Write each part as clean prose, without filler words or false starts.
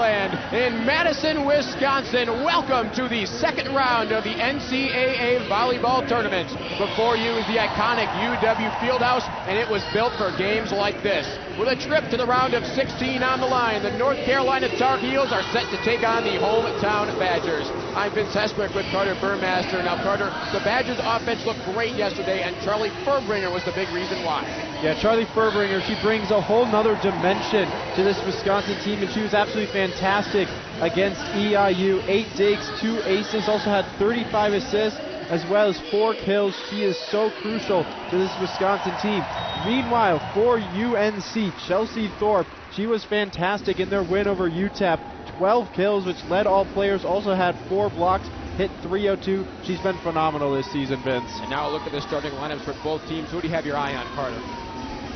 Land in Madison, Wisconsin. Welcome to the second round of the NCAA volleyball tournament. Before you is the iconic UW Fieldhouse, and it was built for games like this. With a trip to the round of 16 on the line, the North Carolina Tar Heels are set to take on the hometown Badgers. I'm Vince Hesprick with Carter Burmaster. Now, Carter, the Badgers' offense looked great yesterday, and Charlie Furbringer was the big reason why. Yeah, Charlie Furbringer, she brings a whole nother dimension to this Wisconsin team, and she was absolutely fantastic against EIU. 8 digs, 2 aces, also had 35 assists, as well as 4 kills. She is so crucial to this Wisconsin team. Meanwhile, for UNC, Chelsea Thorpe, she was fantastic in their win over UTEP. 12 kills, which led all players, also had 4 blocks, hit 302. She's been phenomenal this season, Vince. And now a look at the starting lineups for both teams. Who do you have your eye on, Carter?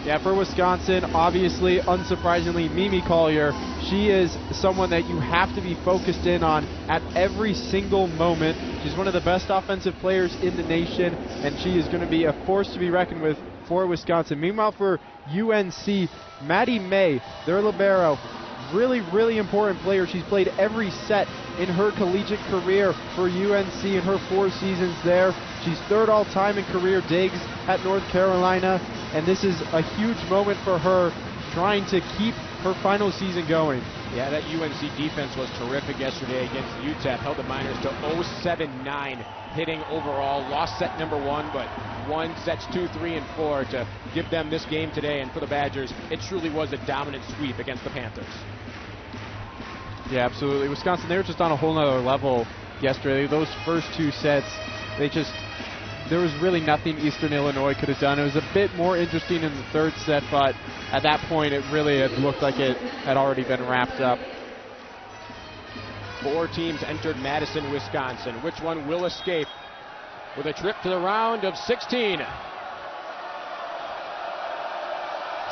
Yeah, for Wisconsin, obviously, unsurprisingly, Mimi Collier. She is someone that you have to be focused in on at every single moment. She's one of the best offensive players in the nation, and she is going to be a force to be reckoned with for Wisconsin. Meanwhile, for UNC, Maddie May, their libero, really important player. She's played every set in her collegiate career for UNC in her 4 seasons there. She's 3rd all-time in career digs at North Carolina, and this is a huge moment for her, trying to keep her final season going. Yeah, that UNC defense was terrific yesterday against UTEP. Held the Miners to 0-7-9 hitting overall. Lost set number 1, but won sets 2, 3, and 4 to give them this game today. And for the Badgers, it truly was a dominant sweep against the Panthers. Yeah, absolutely. Wisconsin, they were just on a whole nother level yesterday. Those first 2 sets, there was really nothing Eastern Illinois could have done. It was a bit more interesting in the 3rd set, but at that point it really had looked like it had already been wrapped up. 4 teams entered Madison, Wisconsin. Which one will escape with a trip to the round of 16?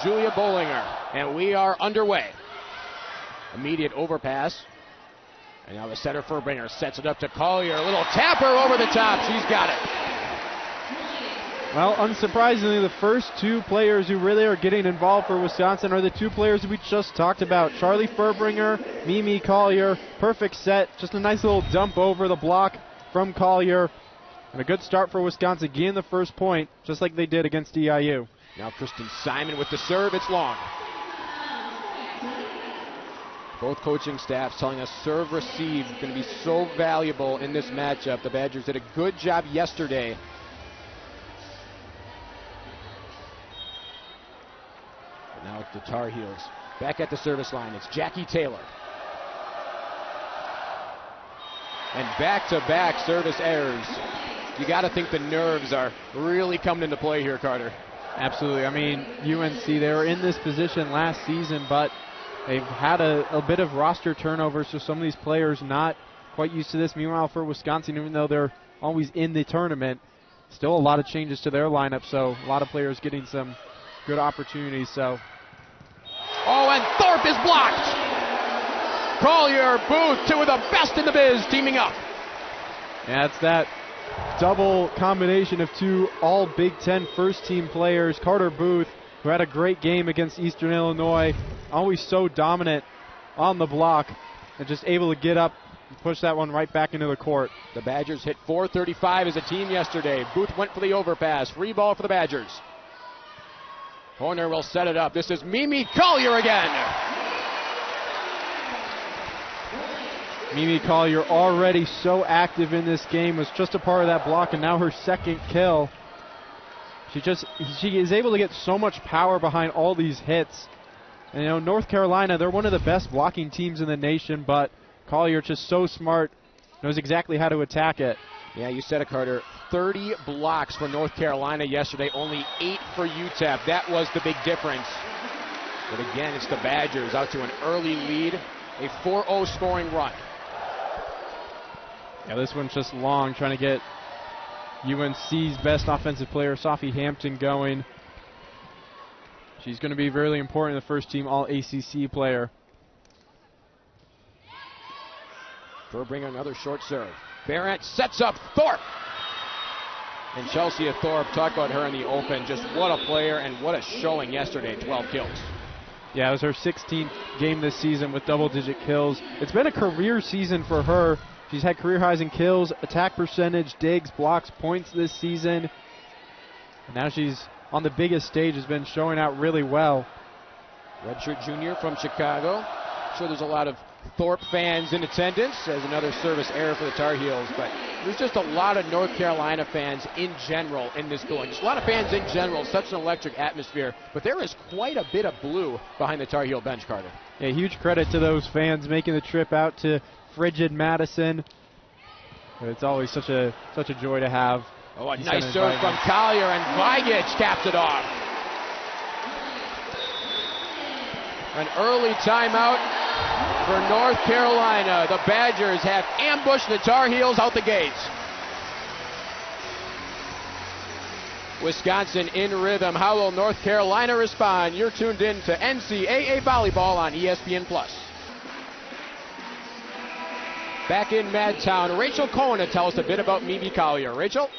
Julia Bollinger, and we are underway. Immediate overpass. And now the setter Furbringer sets it up to Collier. A little tapper over the top. She's got it. Well, unsurprisingly, the first 2 players who really are getting involved for Wisconsin are the 2 players we just talked about. Charlie Furbringer, Mimi Collier. Perfect set. Just a nice little dump over the block from Collier. And a good start for Wisconsin, getting the first point, just like they did against EIU. Now Kristen Simon with the serve. It's long. Both coaching staffs telling us serve receive is going to be so valuable in this matchup. The Badgers did a good job yesterday. But now it's the Tar Heels. Back at the service line, it's Jackie Taylor. And back-to-back service errors. You got to think the nerves are really coming into play here, Carter. Absolutely. I mean, UNC, they were in this position last season, but they've had a bit of roster turnover, so some of these players not quite used to this. Meanwhile, for Wisconsin, even though they're always in the tournament, still a lot of changes to their lineup, so a lot of players getting some good opportunities. So, oh, and Thorpe is blocked. Collier, Booth, 2 of the best in the biz teaming up. Yeah, it's that double combination of 2 all Big Ten first-team players. Carter Booth, who had a great game against Eastern Illinois, always so dominant on the block, and just able to get up and push that one right back into the court. The Badgers hit .435 as a team yesterday. Booth went for the overpass. Free ball for the Badgers. Horner will set it up. This is Mimi Collier again. Mimi Collier, already so active in this game, was just a part of that block, and now her 2nd kill. She is able to get so much power behind all these hits. And, you know, North Carolina, they're one of the best blocking teams in the nation, but Collier, just so smart, knows exactly how to attack it. Yeah, you said it, Carter. 30 blocks for North Carolina yesterday, only 8 for UTEP. That was the big difference. But again, it's the Badgers out to an early lead, a 4-0 scoring run. Yeah, this one's just long, trying to get UNC's best offensive player, Sophie Hampton, going. She's going to be really important in the first team All-ACC player. Furbringer, another short serve. Barrett sets up Thorpe. And Chelsea Thorpe, talk about her in the open. Just what a player and what a showing yesterday, 12 kills. Yeah, it was her 16th game this season with double-digit kills. It's been a career season for her. She's had career highs in kills, attack percentage, digs, blocks, points this season. And now she's on the biggest stage, has been showing out really well. Redshirt junior from Chicago. I'm sure there's a lot of Thorpe fans in attendance as another service error for the Tar Heels, but there's just a lot of North Carolina fans in general in this building. Just a lot of fans in general, such an electric atmosphere, but there is quite a bit of blue behind the Tar Heel bench, Carter. Yeah, huge credit to those fans making the trip out to frigid Madison. It's always such a joy to have. Oh, a nice serve from Collier, and Vigic caps it off. An early timeout for North Carolina. The Badgers have ambushed the Tar Heels out the gates. Wisconsin in rhythm. How will North Carolina respond? You're tuned in to NCAA Volleyball on ESPN+. Back in Madtown, Rachel Cohen to tell us a bit about Mimi Collier. Rachel?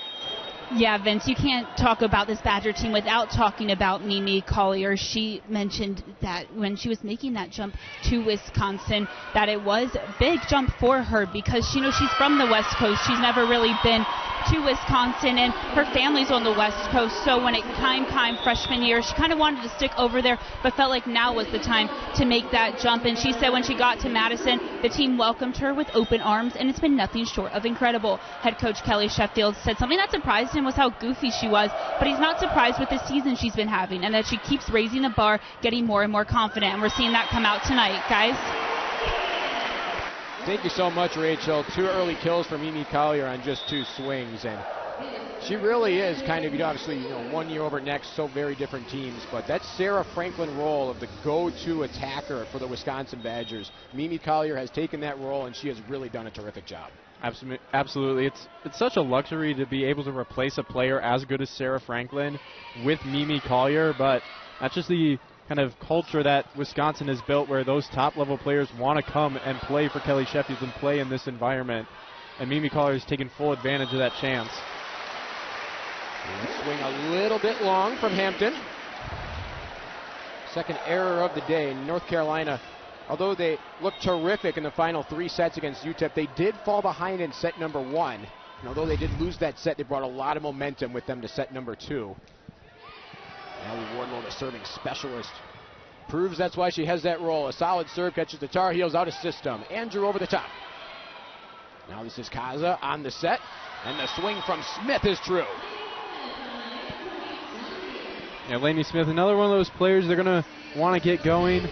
Yeah, Vince, you can't talk about this Badger team without talking about Mimi Collier. She mentioned that when she was making that jump to Wisconsin, that it was a big jump for her because she's from the West Coast. She's never really been to Wisconsin, and her family's on the West Coast. So when it came freshman year, she kind of wanted to stick over there, but felt like now was the time to make that jump. And she said when she got to Madison, the team welcomed her with open arms, and it's been nothing short of incredible. Head coach Kelly Sheffield said something that surprised him was how goofy she was, but he's not surprised with the season she's been having, and that she keeps raising the bar, getting more and more confident, and we're seeing that come out tonight, guys. Thank you so much, Rachel. 2 early kills for Mimi Collier on just 2 swings, and she really is kind of, obviously, 1 year over next, so very different teams, but that Sarah Franklin role of the go-to attacker for the Wisconsin Badgers, Mimi Collier has taken that role, and she has really done a terrific job. Absolutely. It's such a luxury to be able to replace a player as good as Sarah Franklin with Mimi Collier, but that's just the kind of culture that Wisconsin has built where those top-level players want to come and play for Kelly Sheffield and play in this environment. And Mimi Collier has taken full advantage of that chance. Swing a little bit long from Hampton. Second error of the day. North Carolina, although they looked terrific in the final 3 sets against UTEP, they did fall behind in set number 1. And although they did lose that set, they brought a lot of momentum with them to set number 2. Allie Wardlow, the serving specialist, proves that's why she has that role. A solid serve catches the Tar Heels out of system. Andrew over the top. Now this is Kaza on the set, and the swing from Smith is true. Yeah, Lainey Smith, another one of those players they're going to want to get going.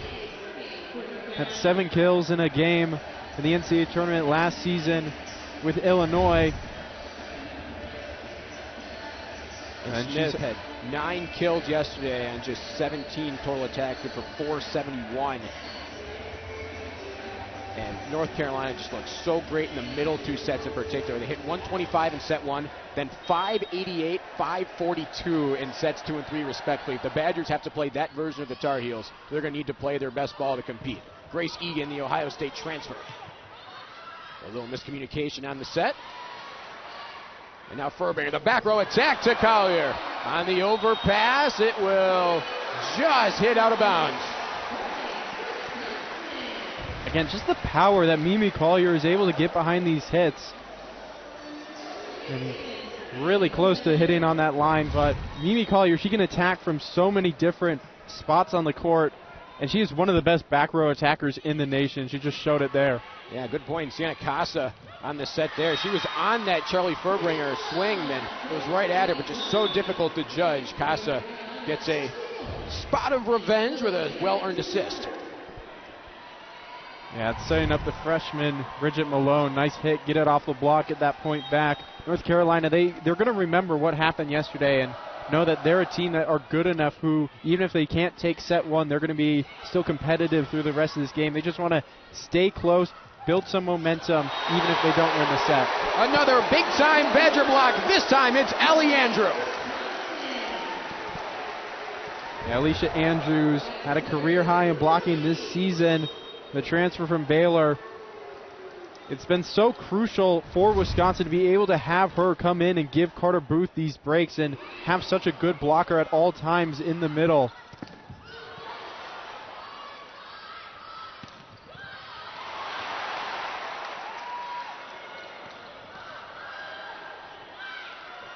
Had 7 kills in a game in the NCAA tournament last season with Illinois. And Smith had 9 kills yesterday and just 17 total attacks, good for 471. And North Carolina just looked so great in the middle 2 sets in particular. They hit 125 in set 1, then 588, 542 in sets 2 and 3 respectively. If the Badgers have to play that version of the Tar Heels, they're going to need to play their best ball to compete. Grace Egan, the Ohio State transfer. A little miscommunication on the set. And now Furbinger, the back row attack to Collier. On the overpass, it will just hit out of bounds. Again, just the power that Mimi Collier is able to get behind these hits. And really close to hitting on that line, but Mimi Collier, she can attack from so many different spots on the court, and she is one of the best back row attackers in the nation. She just showed it there. Yeah, good point. Sienna Casa on the set there. She was on that Charlie Furbinger swing, and it was right at her, but just so difficult to judge. Casa gets a spot of revenge with a well-earned assist. Yeah, it's setting up the freshman, Bridget Malone. Nice hit, get it off the block, get that point back. North Carolina, they're going to remember what happened yesterday and know that they're a team that are good enough who, even if they can't take set 1, they're going to be still competitive through the rest of this game. They just want to stay close, build some momentum, even if they don't win the set. Another big-time Badger block. This time it's Allie Andrew. Yeah, Alicia Andrews had a career high in blocking this season. The transfer from Baylor. It's been so crucial for Wisconsin to be able to have her come in and give Carter Booth these breaks and have such a good blocker at all times in the middle.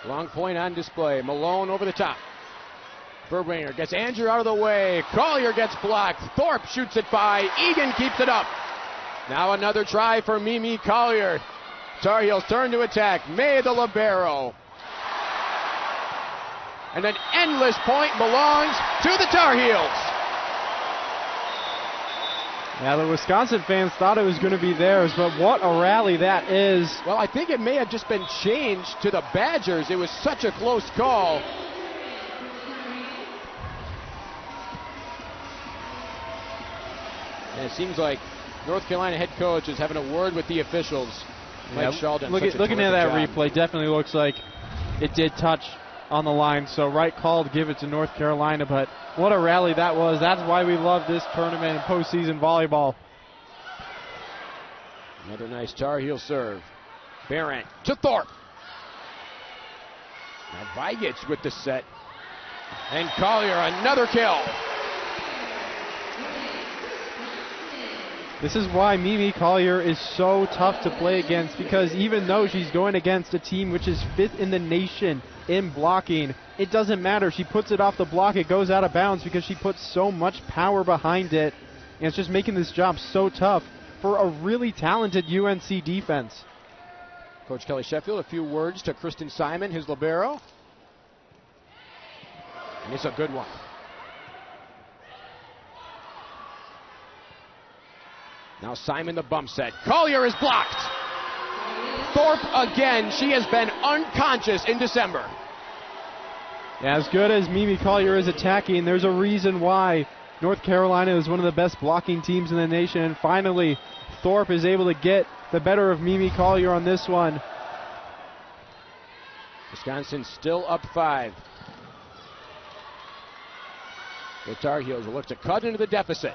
Long point on display. Malone over the top. Furbringer gets Andrew out of the way. Collier gets blocked. Thorpe shoots it by. Egan keeps it up. Now another try for Mimi Collier. Tar Heels turn to attack. May the libero. And an endless point belongs to the Tar Heels. Yeah, the Wisconsin fans thought it was going to be theirs, but what a rally that is. Well, I think it may have just been changed to the Badgers. It was such a close call. And it seems like North Carolina head coach is having a word with the officials. Mike Sheldon. Looking at that replay, definitely looks like it did touch on the line. So right call to give it to North Carolina, but what a rally that was. That's why we love this tournament and postseason volleyball. Another nice Tar Heel serve. Barrett to Thorpe. Now Vigich with the set. And Collier, another kill. This is why Mimi Collier is so tough to play against, because even though she's going against a team which is 5th in the nation in blocking, it doesn't matter. She puts it off the block, it goes out of bounds because she puts so much power behind it, and it's just making this job so tough for a really talented UNC defense. Coach Kelly Sheffield, a few words to Kristen Simon, his libero. And it's a good one. Now Simon the bump set. Collier is blocked. Thorpe again. She has been unconscious in December. As good as Mimi Collier is attacking, there's a reason why North Carolina is one of the best blocking teams in the nation. And finally, Thorpe is able to get the better of Mimi Collier on this one. Wisconsin still up 5. The Tar Heels will look to cut into the deficit.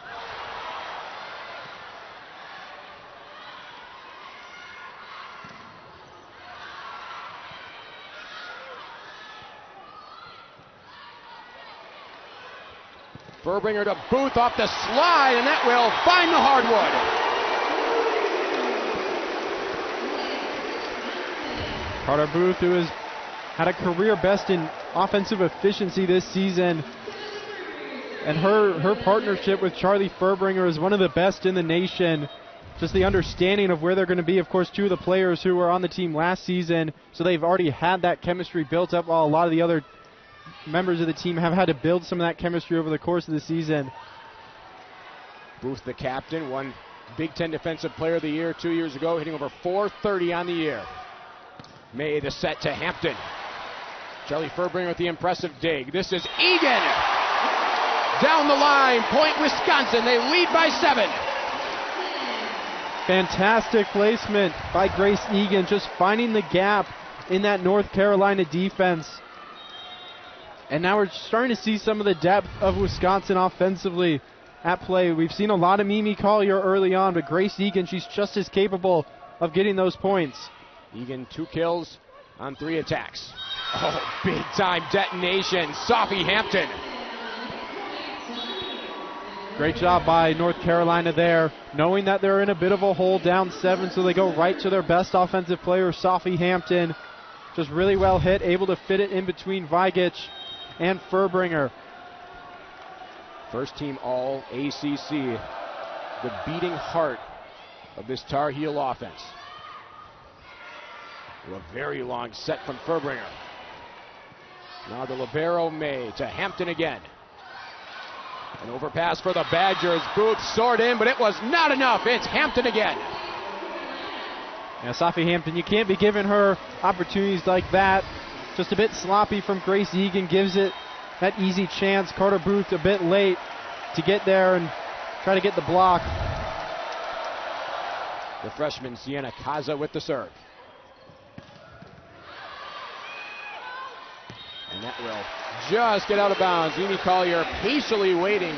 Furbringer to Booth off the slide, and that will find the hardwood. Carter Booth, who has had a career best in offensive efficiency this season, and her partnership with Charlie Furbringer is one of the best in the nation. Just the understanding of where they're going to be. Of course, 2 of the players who were on the team last season, so they've already had that chemistry built up, while a lot of the other members of the team have had to build some of that chemistry over the course of the season. Booth, the captain, won Big Ten Defensive Player of the Year 2 years ago, hitting over .430 on the year. May the set to Hampton. Charlie Furbringer with the impressive dig. This is Egan. Down the line, point Wisconsin. They lead by 7. Fantastic placement by Grace Egan, just finding the gap in that North Carolina defense. And now we're starting to see some of the depth of Wisconsin offensively at play. We've seen a lot of Mimi Collier early on, but Grace Egan, she's just as capable of getting those points. Egan 2 kills on 3 attacks. Oh, big time detonation. Sophie Hampton. Great job by North Carolina there, knowing that they're in a bit of a hole down 7, so they go right to their best offensive player, Sophie Hampton. Just really well hit, able to fit it in between Vigich and Furbringer. First team all ACC, the beating heart of this Tar Heel offense. A very long set from Furbringer. Now the libero May to Hampton again. An overpass for the Badgers. Booth soared in, but it was not enough. It's Hampton again. Yeah, Sophie Hampton, you can't be giving her opportunities like that. Just a bit sloppy from Grace Egan, gives it that easy chance. Carter Booth a bit late to get there and try to get the block. The freshman Sienna Kaza with the serve. And that will just get out of bounds. Mimi Collier patiently waiting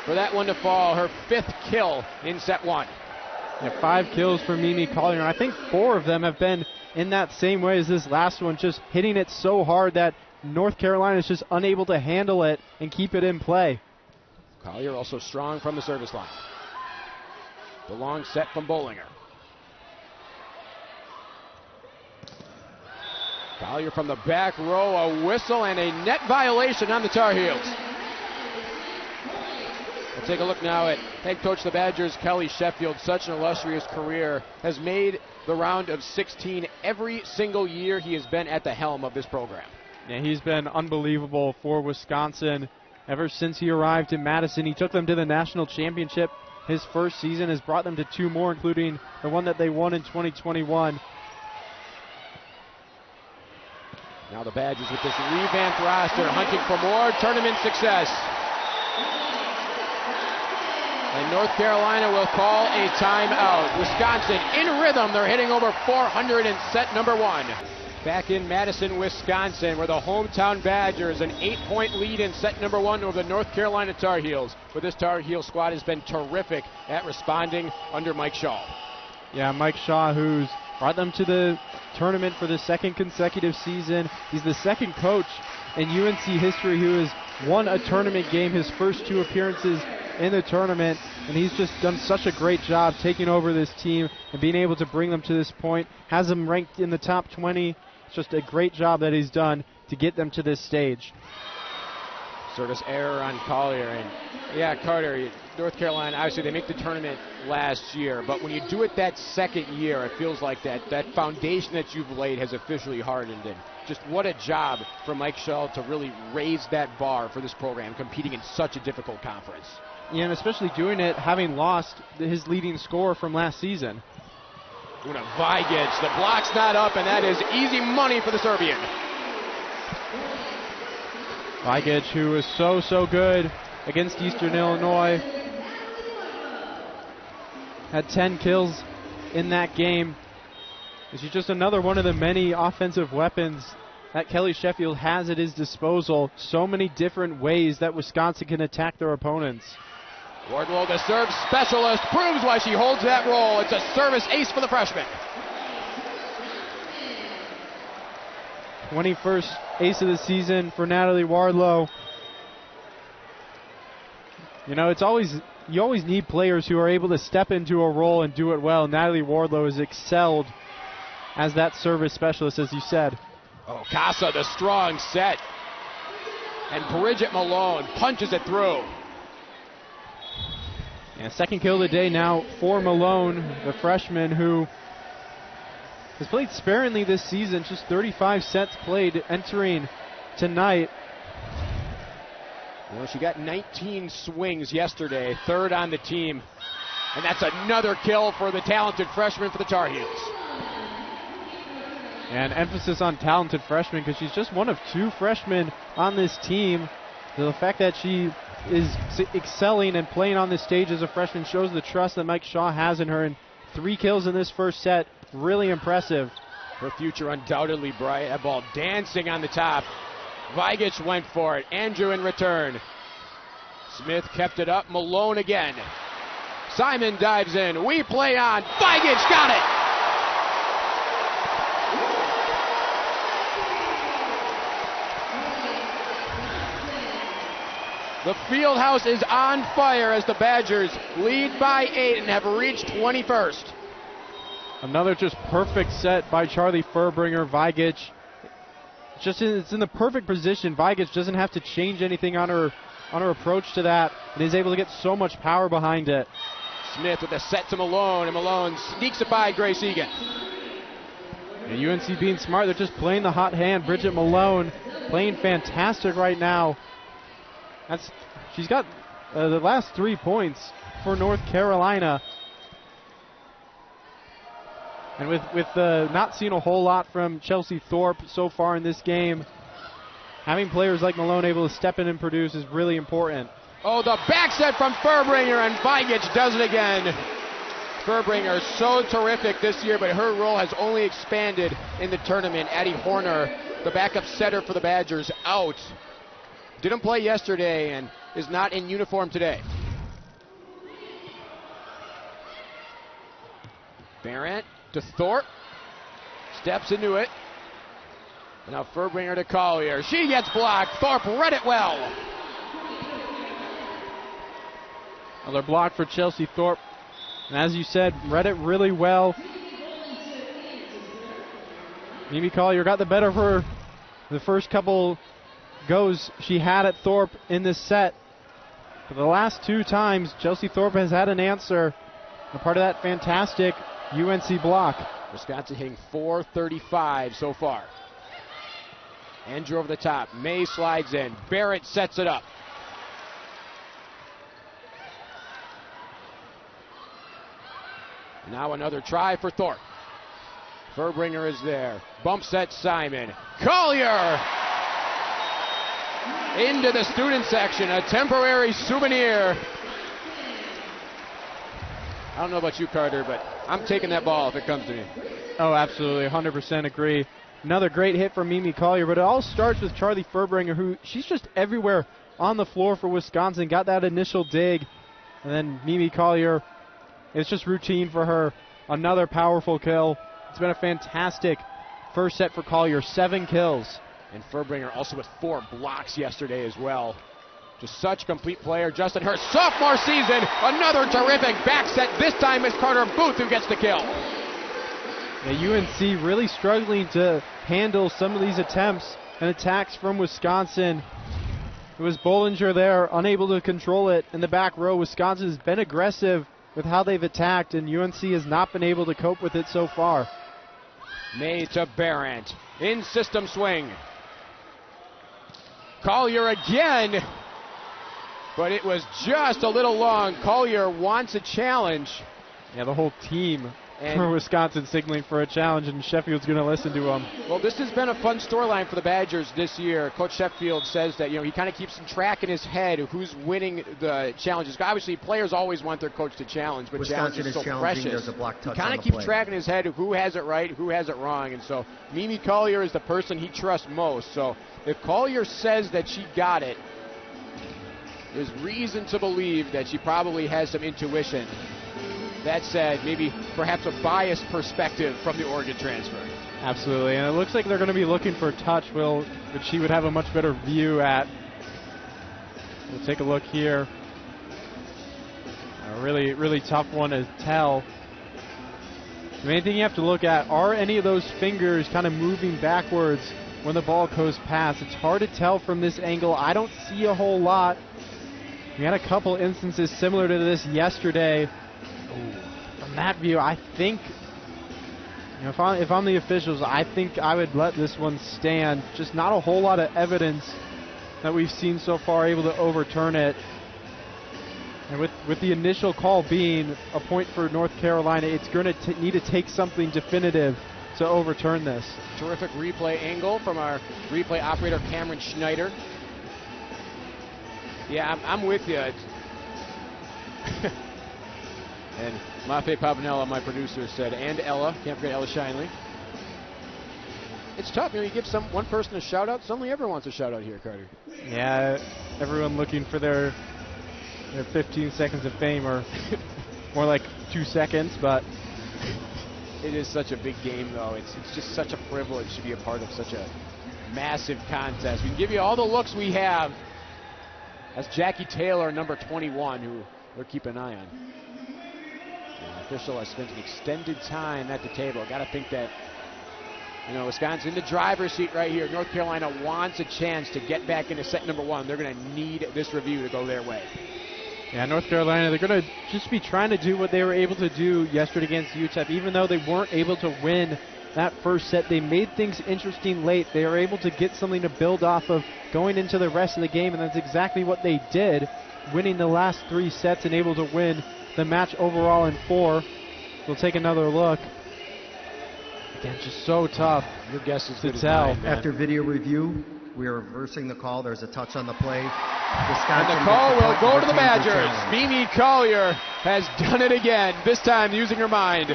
for that one to fall. Her 5th kill in set 1. Yeah, 5 kills for Mimi Collier. And I think 4 of them have been in that same way as this last one, just hitting it so hard that North Carolina is just unable to handle it and keep it in play. Collier also strong from the service line. The long set from Bollinger. Collier from the back row, a whistle and a net violation on the Tar Heels. We'll take a look now at head coach of the Badgers, Kelly Sheffield. Such an illustrious career. Has made the round of 16 every single year he has been at the helm of this program. Yeah, he's been unbelievable for Wisconsin ever since he arrived in Madison. He took them to the national championship his first season, has brought them to 2 more, including the one that they won in 2021. Now the Badgers with this revamped roster hunting for more tournament success. And North Carolina will call a timeout. Wisconsin in rhythm. They're hitting over 400 in set number 1. Back in Madison, Wisconsin, where the hometown Badgers an 8-point lead in set number 1 over the North Carolina Tar Heels. But this Tar Heel squad has been terrific at responding under Mike Shaw. Yeah, Mike Shaw, who's brought them to the tournament for the 2nd consecutive season. He's the 2nd coach in UNC history who has won a tournament game, his first 2 appearances in the tournament, and he's just done such a great job taking over this team and being able to bring them to this point. Has them ranked in the top 20. It's just a great job that he's done to get them to this stage. Service error on Collier, and yeah, Carter, North Carolina, obviously they make the tournament last year, but when you do it that 2nd year, it feels like that foundation that you've laid has officially hardened. And just what a job for Mike Shaw to really raise that bar for this program, competing in such a difficult conference. Yeah, and especially doing it having lost his leading scorer from last season. Una Vigic, the block's not up, and that is easy money for the Serbian. Vigic, who is so good against Eastern Illinois, had 10 kills in that game. This is just another one of the many offensive weapons that Kelly Sheffield has at his disposal. So many different ways that Wisconsin can attack their opponents. Wardlow, the serve specialist, proves why she holds that role. It's a service ace for the freshman. 21st ace of the season for Natalie Wardlow. You know, you always need players who are able to step into a role and do it well. Natalie Wardlow has excelled as that service specialist, as you said. Oh, Casa, the strong set. And Bridget Malone punches it through. And 2nd kill of the day now for Malone, the freshman who has played sparingly this season, just 35 sets played entering tonight. Well, she got 19 swings yesterday, 3rd on the team. And that's another kill for the talented freshman for the Tar Heels. And emphasis on talented freshman because she's just one of 2 freshmen on this team. So the fact that she is excelling and playing on this stage as a freshman shows the trust that Mike Shaw has in her. And 3 kills in this first set, really impressive. Her future undoubtedly bright. That ball dancing on the top. Vigic went for it. Andrew in return. Smith kept it up. Malone again. Simon dives in. We play on. Vigic got it. The field house is on fire as the Badgers lead by 8 and have reached 21st. Another just perfect set by Charlie Furbringer. Vigic, it's in the perfect position. Vigic doesn't have to change anything on her approach to that, and is able to get so much power behind it. Smith with a set to Malone, and Malone sneaks it by Grace Egan. And UNC being smart, they're just playing the hot hand. Bridget Malone playing fantastic right now. She's got the last 3 points for North Carolina. And with not seeing a whole lot from Chelsea Thorpe so far in this game, having players like Malone able to step in and produce is really important. Oh, the back set from Furbringer, and Vigic does it again. Furbringer so terrific this year, but her role has only expanded in the tournament. Addie Horner, the backup setter for the Badgers, out. Didn't play yesterday and is not in uniform today. Barrett to Thorpe. Steps into it. And now Furbringer to Collier. She gets blocked. Thorpe read it well. Another block for Chelsea Thorpe. And as you said, read it really well. Mimi Collier got the better of her the first couple goes she had at Thorpe in this set. For the last 2 times, Chelsea Thorpe has had an answer. A part of that fantastic UNC block. Wisconsin hitting .435 so far. Andrew over the top. May slides in. Barrett sets it up. Now another try for Thorpe. Furbringer is there. Bump set Simon. Collier! Into the student section. A temporary souvenir. I don't know about you, Carter, but I'm taking that ball if it comes to me. Oh, absolutely. 100% agree. Another great hit from Mimi Collier, but it all starts with Charlie Furbringer, who she's just everywhere on the floor for Wisconsin. Got that initial dig, and then Mimi Collier, it's just routine for her. Another powerful kill. It's been a fantastic first set for Collier. 7 kills. And Furbringer also with 4 blocks yesterday as well. Just such a complete player. Justin, her sophomore season, another terrific back set. This time it's Carter Booth who gets the kill. Yeah, UNC really struggling to handle some of these attempts and attacks from Wisconsin. It was Bollinger there, unable to control it in the back row. Wisconsin has been aggressive with how they've attacked, and UNC has not been able to cope with it so far. May to Barrett. In system swing. Collier again. But it was just a little long. Collier wants a challenge. Yeah, the whole team for Wisconsin signaling for a challenge, and Sheffield's going to listen to him. Well, this has been a fun storyline for the Badgers this year. Coach Sheffield says that, he kind of keeps track in his head of who's winning the challenges. Obviously, players always want their coach to challenge, but challenge is so precious. There's a block touch he kind of keeps track in his head of who has it right, who has it wrong, and so Mimi Collier is the person he trusts most. So if Collier says that she got it, there's reason to believe that she probably has some intuition. That said, maybe perhaps a biased perspective from the Oregon transfer. Absolutely, and it looks like they're going to be looking for touch, which she would have a much better view at. We'll take a look here. A really, really tough one to tell. The main thing you have to look at, are any of those fingers kind of moving backwards when the ball goes past? It's hard to tell from this angle. I don't see a whole lot. We had a couple instances similar to this yesterday. From that view, I think, if I'm the officials, I think I would let this one stand. Just not a whole lot of evidence that we've seen so far able to overturn it. And with the initial call being a point for North Carolina, it's going to need to take something definitive to overturn this. Terrific replay angle from our replay operator, Cameron Schneider. Yeah, I'm with you. And Mafe Pavanella, my producer, said, and Ella, can't forget Ella Shinley. It's tough, you give one person a shout out, suddenly everyone wants a shout out here, Carter. Yeah, everyone looking for their 15 seconds of fame, or more like 2 seconds, but it is such a big game, though. It's just such a privilege to be a part of such a massive contest. We can give you all the looks we have. That's Jackie Taylor, number 21, who we're keeping an eye on. The official has spent an extended time at the table. Got to think that, Wisconsin in the driver's seat right here. North Carolina wants a chance to get back into set number 1. They're going to need this review to go their way. Yeah, North Carolina, they're going to just be trying to do what they were able to do yesterday against UTEP. Even though they weren't able to win that first set, they made things interesting late. They were able to get something to build off of going into the rest of the game, and that's exactly what they did, winning the last 3 sets and able to win the match overall in 4. We'll take another look. Again, just so tough. Your guess is to tell. After video review, we are reversing the call. There's a touch on the play. And the call will go to the Badgers. Mimi Collier has done it again, this time using her mind.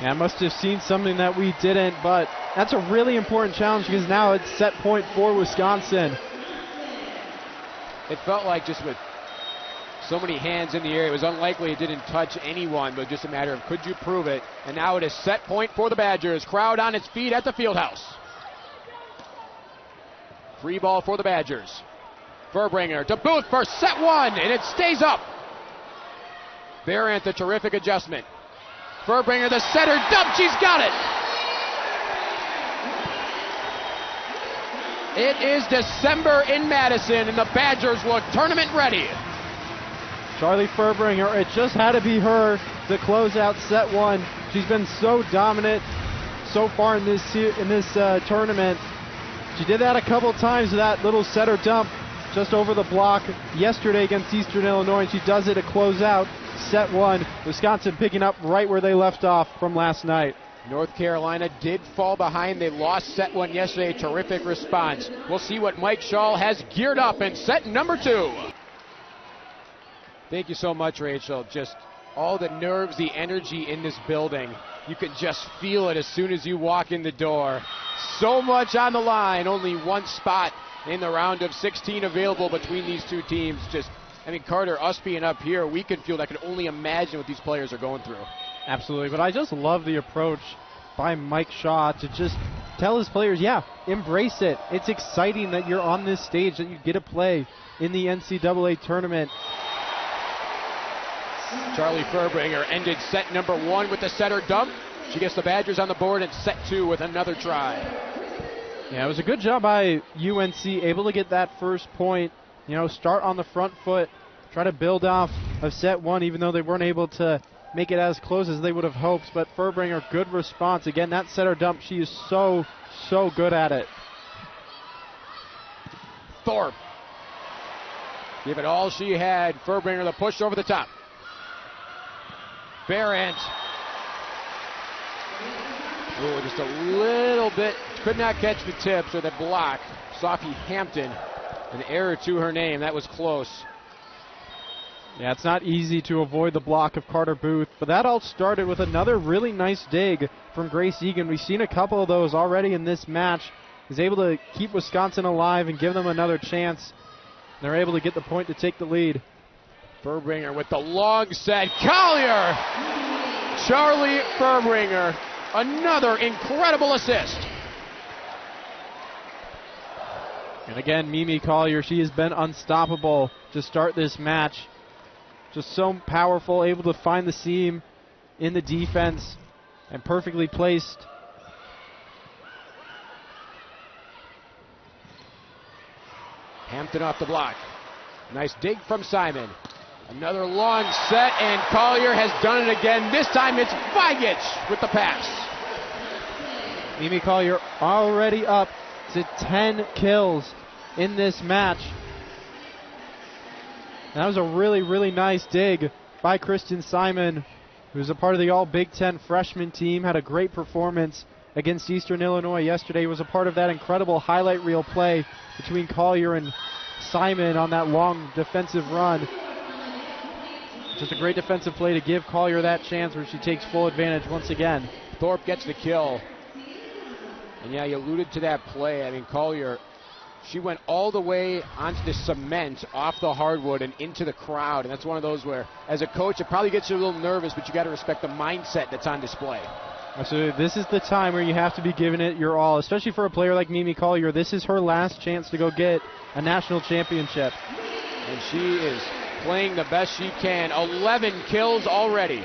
Yeah, I must have seen something that we didn't, but that's a really important challenge because now it's set point for Wisconsin. It felt like just with so many hands in the air, it was unlikely it didn't touch anyone, but just a matter of could you prove it. And now it is set point for the Badgers. Crowd on its feet at the Fieldhouse. Free ball for the Badgers. Furbringer to Booth for set 1, and it stays up. Barrett, the terrific adjustment. Furbringer, the setter, dump, she's got it. It is December in Madison, and the Badgers look tournament ready. Charlie Furbringer, it just had to be her to close out set one. She's been so dominant so far in this tournament. She did that a couple times with that little setter dump just over the block yesterday against Eastern Illinois, and she does it to close out set one. Wisconsin picking up right where they left off from last night. North Carolina did fall behind. They lost set one yesterday. Terrific response. We'll see what Mike Shaw has geared up in set number 2. Thank you so much, Rachel. Just all the nerves, the energy in this building. You can just feel it as soon as you walk in the door. So much on the line. Only one spot in the round of 16 available between these two teams. Carter, us being up here, we can feel, I can only imagine what these players are going through. Absolutely, but I just love the approach by Mike Shaw to just tell his players, yeah, embrace it. It's exciting that you're on this stage, that you get to play in the NCAA tournament. Charlie Furbringer ended set number 1 with the setter dump. She gets the Badgers on the board in set 2 with another try. Yeah, it was a good job by UNC, able to get that first point, start on the front foot, try to build off of set 1, even though they weren't able to make it as close as they would have hoped. But Furbringer, good response. Again, that setter dump, she is so good at it. Thorpe. Give it all she had. Furbringer, the push over the top. Barrett. Oh, just a little bit. Could not catch the tips or the block. Sophie Hampton, an error to her name. That was close. Yeah, it's not easy to avoid the block of Carter Booth, but that all started with another really nice dig from Grace Egan. We've seen a couple of those already in this match. Is able to keep Wisconsin alive and give them another chance. They're able to get the point to take the lead. Furbringer with the long set. Collier! Charlie Furbringer, another incredible assist. And again, Mimi Collier, she has been unstoppable to start this match. Just so powerful, able to find the seam in the defense and perfectly placed. Hampton off the block. Nice dig from Simon. Another long set, and Collier has done it again. This time it's Vigic with the pass. Mimi Collier already up to 10 kills in this match. And that was a really nice dig by Kristen Simon, who's a part of the All-Big Ten freshman team, had a great performance against Eastern Illinois yesterday, was a part of that incredible highlight reel play between Collier and Simon on that long defensive run. Just a great defensive play to give Collier that chance where she takes full advantage once again. Thorpe gets the kill. And yeah, you alluded to that play. Collier, she went all the way onto the cement off the hardwood and into the crowd. And that's one of those where, as a coach, it probably gets you a little nervous, but you got to respect the mindset that's on display. Absolutely. This is the time where you have to be giving it your all, especially for a player like Mimi Collier. This is her last chance to go get a national championship. And she is playing the best she can. 11 kills already.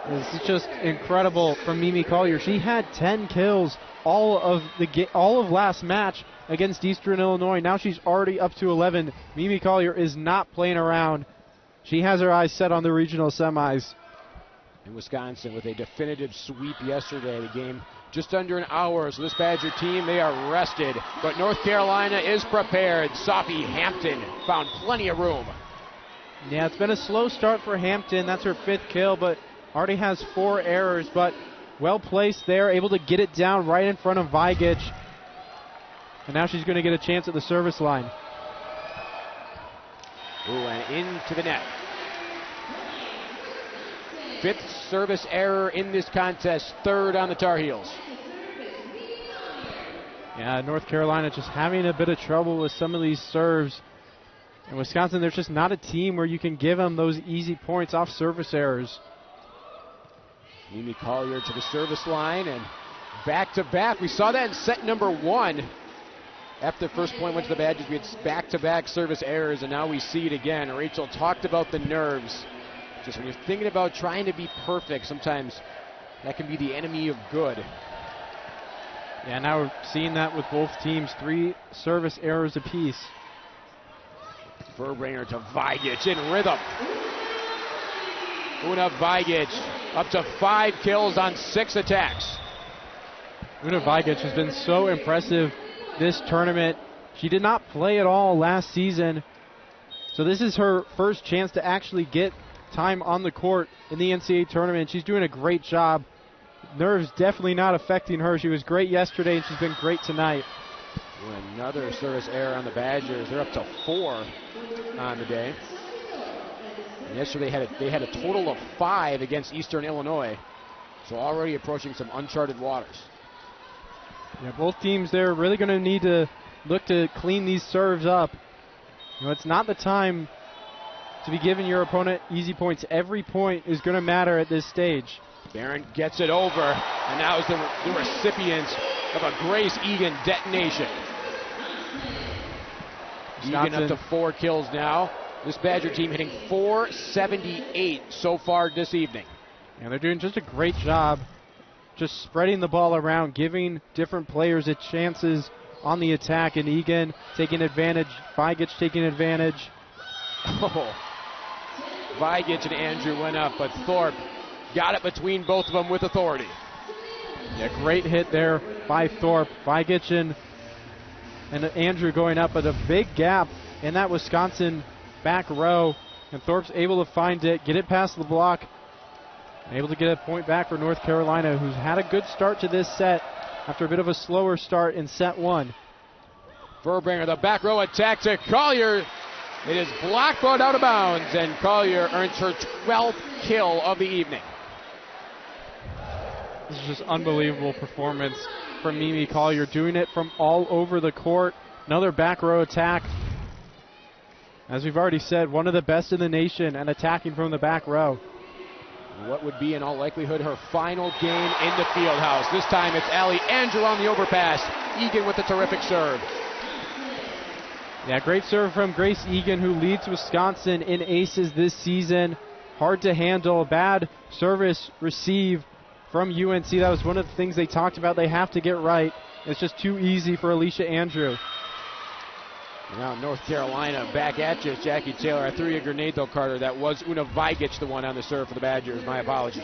This is just incredible from Mimi Collier. She had 10 kills all of last match against Eastern Illinois. Now she's already up to 11. Mimi Collier is not playing around. She has her eyes set on the regional semis. In Wisconsin with a definitive sweep yesterday. The game just under an hour. So this Badger team, they are rested. But North Carolina is prepared. Sophie Hampton found plenty of room. Yeah, it's been a slow start for Hampton. That's her 5th kill, but already has 4 errors. But well placed there, able to get it down right in front of Vigic. And now she's going to get a chance at the service line. Ooh, and into the net. 5th service error in this contest, 3rd on the Tar Heels. Yeah, North Carolina just having a bit of trouble with some of these serves. And Wisconsin, there's just not a team where you can give them those easy points off service errors. Mimi Collier to the service line and back-to-back. We saw that in set number 1. After the first point went to the Badgers, we had back-to-back service errors, and now we see it again. Rachel talked about the nerves. Just when you're thinking about trying to be perfect, sometimes that can be the enemy of good. Yeah, now we're seeing that with both teams. 3 service errors apiece. Verbringer to Vigic in rhythm. Una Vigic up to 5 kills on 6 attacks. Una Vigic has been so impressive this tournament. She did not play at all last season, so this is her first chance to actually get time on the court in the NCAA tournament. She's doing a great job. Nerves definitely not affecting her. She was great yesterday, and she's been great tonight. Another service error on the Badgers. They're up to 4 on the day. And yesterday they had a total of 5 against Eastern Illinois, so already approaching some uncharted waters. Yeah, both teams, they're really going to need to look to clean these serves up. It's not the time to be giving your opponent easy points. Every point is going to matter at this stage. Barron gets it over, and now is the recipient of a Grace Egan detonation. Egan up to 4 kills now. This Badger team hitting .478 so far this evening. And they're doing just a great job just spreading the ball around, giving different players a chances on the attack, and Egan taking advantage, Vigic taking advantage. Oh, Vigic and Andrew went up, but Thorpe got it between both of them with authority. Yeah, great hit there by Thorpe. Vigic and Andrew going up, but a big gap in that Wisconsin back row, and Thorpe's able to find it, get it past the block, able to get a point back for North Carolina, who's had a good start to this set after a bit of a slower start in set 1. Verbringer, the back row attack to Collier. It is blocked but out of bounds, and Collier earns her 12th kill of the evening. This is just unbelievable performance from Mimi Collier, doing it from all over the court. Another back row attack. As we've already said, one of the best in the nation and attacking from the back row. What would be in all likelihood her final game in the field house. This time it's Allie Andrew on the overpass. Egan with a terrific serve. Yeah, great serve from Grace Egan, who leads Wisconsin in aces this season. Hard to handle, bad service receive from UNC. That was one of the things they talked about they have to get right. It's just too easy for Alicia Andrew. Now North Carolina back at you, Jackie Taylor. I threw you a grenade though, Carter. That was Una Vigic, the one on the serve for the Badgers. My apologies.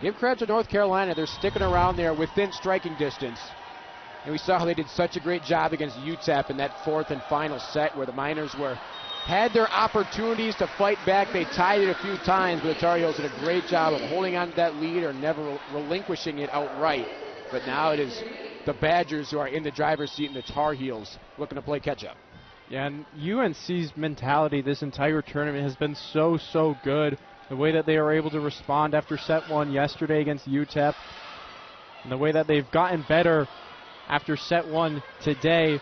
Give credit to North Carolina. They're sticking around there within striking distance. And we saw how they did such a great job against UTEP in that 4th and final set where the Miners had their opportunities to fight back. They tied it a few times, but the Tar Heels did a great job of holding on to that lead or never relinquishing it outright. But now it is the Badgers who are in the driver's seat and the Tar Heels looking to play catch-up. Yeah, and UNC's mentality this entire tournament has been so good. The way that they are able to respond after set 1 yesterday against UTEP, and the way that they've gotten better after set 1 today.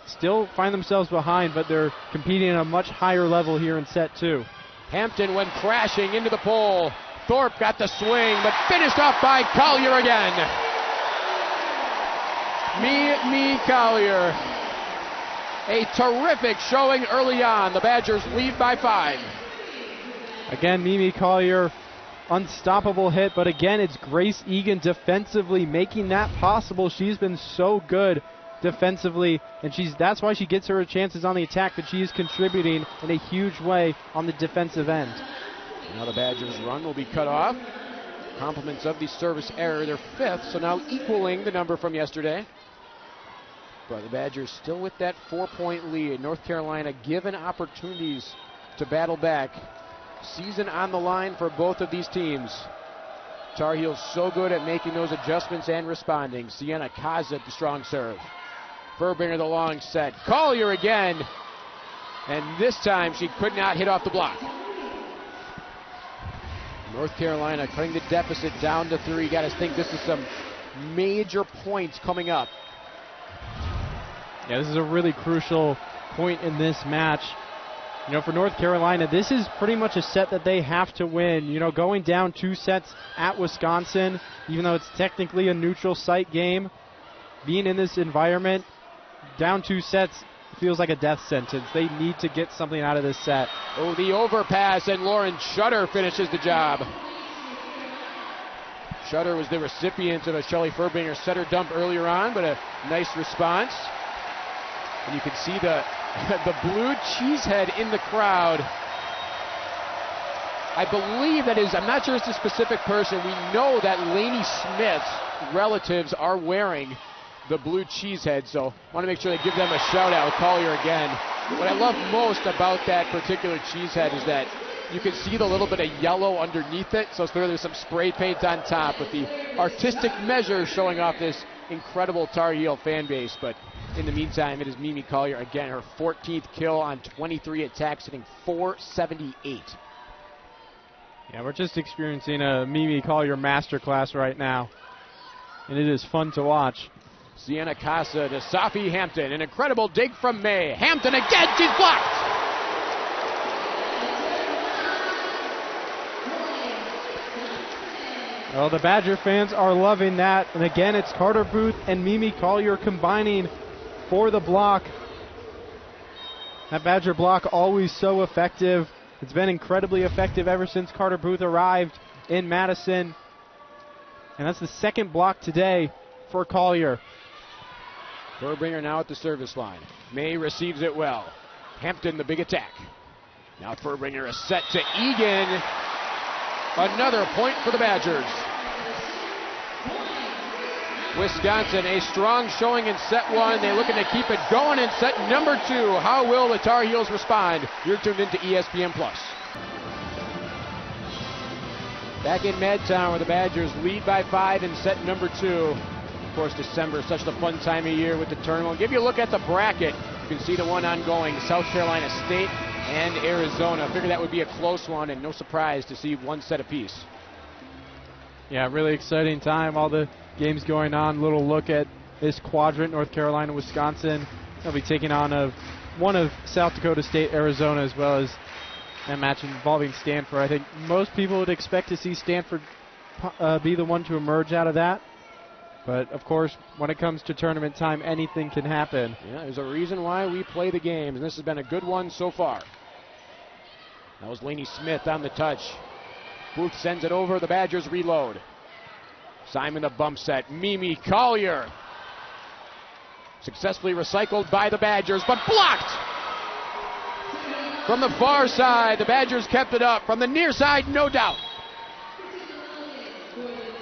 Still find themselves behind, but they're competing at a much higher level here in set 2. Hampton went crashing into the pole. Thorpe got the swing, but finished off by Collier again. Mimi Collier. A terrific showing early on. The Badgers lead by 5. Again, Mimi Collier, unstoppable hit, but again, it's Grace Egan defensively making that possible. She's been so good defensively, and that's why she gets her chances on the attack, but she is contributing in a huge way on the defensive end. Now the Badgers' run will be cut off. Compliments of the service error, their 5th, so now equaling the number from yesterday. But the Badgers still with that 4-point lead. North Carolina given opportunities to battle back. Season on the line for both of these teams. Tar Heels so good at making those adjustments and responding. Sienna Kazet, the strong serve. Verbringer, the long set. Collier again. And this time she could not hit off the block. North Carolina cutting the deficit down to 3. Got to think this is some major points coming up. Yeah, this is a really crucial point in this match. For North Carolina, this is pretty much a set that they have to win. Going down 2 sets at Wisconsin, even though it's technically a neutral site game, being in this environment, down 2 sets feels like a death sentence. They need to get something out of this set. Oh, the overpass, and Lauren Shutter finishes the job. Shutter was the recipient of a Shelly Furbinger setter dump earlier on, but a nice response. And you can see the blue cheesehead in the crowd. I believe that is, I'm not sure it's a specific person. We know that Lainey Smith's relatives are wearing the blue cheesehead, so I want to make sure they give them a shout out. Collier again. What I love most about that particular cheesehead is that you can see the little bit of yellow underneath it, so there's some spray paint on top with the artistic measure showing off this incredible Tar Heel fan base. But in the meantime, it is Mimi Collier again, her 14th kill on 23 attacks, hitting .478. Yeah, we're just experiencing a Mimi Collier masterclass right now, and it is fun to watch. Sienna Casa to Safi Hampton. An incredible dig from May. Hampton again, she's blocked! Well, the Badger fans are loving that. And again, it's Carter Booth and Mimi Collier combining for the block. That Badger block always so effective. It's been incredibly effective ever since Carter Booth arrived in Madison. And that's the second block today for Collier. Furbinger now at the service line. May receives it well. Hampton the big attack. Now Furbinger is set to Egan. Another point for the Badgers. Wisconsin, a strong showing in set one. They're looking to keep it going in set number 2. How will the Tar Heels respond? You're tuned into ESPN+. Back in Medtown where the Badgers lead by 5 in set number 2. Of course, December is such a fun time of year with the tournament. We'll give you a look at the bracket. You can see the one ongoing, South Carolina State and Arizona. I figured that would be a close one, and no surprise to see one set apiece. Yeah, really exciting time. All the games going on. Little look at this quadrant, North Carolina, Wisconsin. They'll be taking on one of South Dakota State, Arizona, as well as that match involving Stanford. I think most people would expect to see Stanford be the one to emerge out of that. But, of course, when it comes to tournament time, anything can happen. Yeah, there's a reason why we play the games, and this has been a good one so far. That was Lainey Smith on the touch. Booth sends it over. The Badgers reload. Simon the bump set. Mimi Collier. Successfully recycled by the Badgers, but blocked! From the far side, the Badgers kept it up. From the near side, no doubt.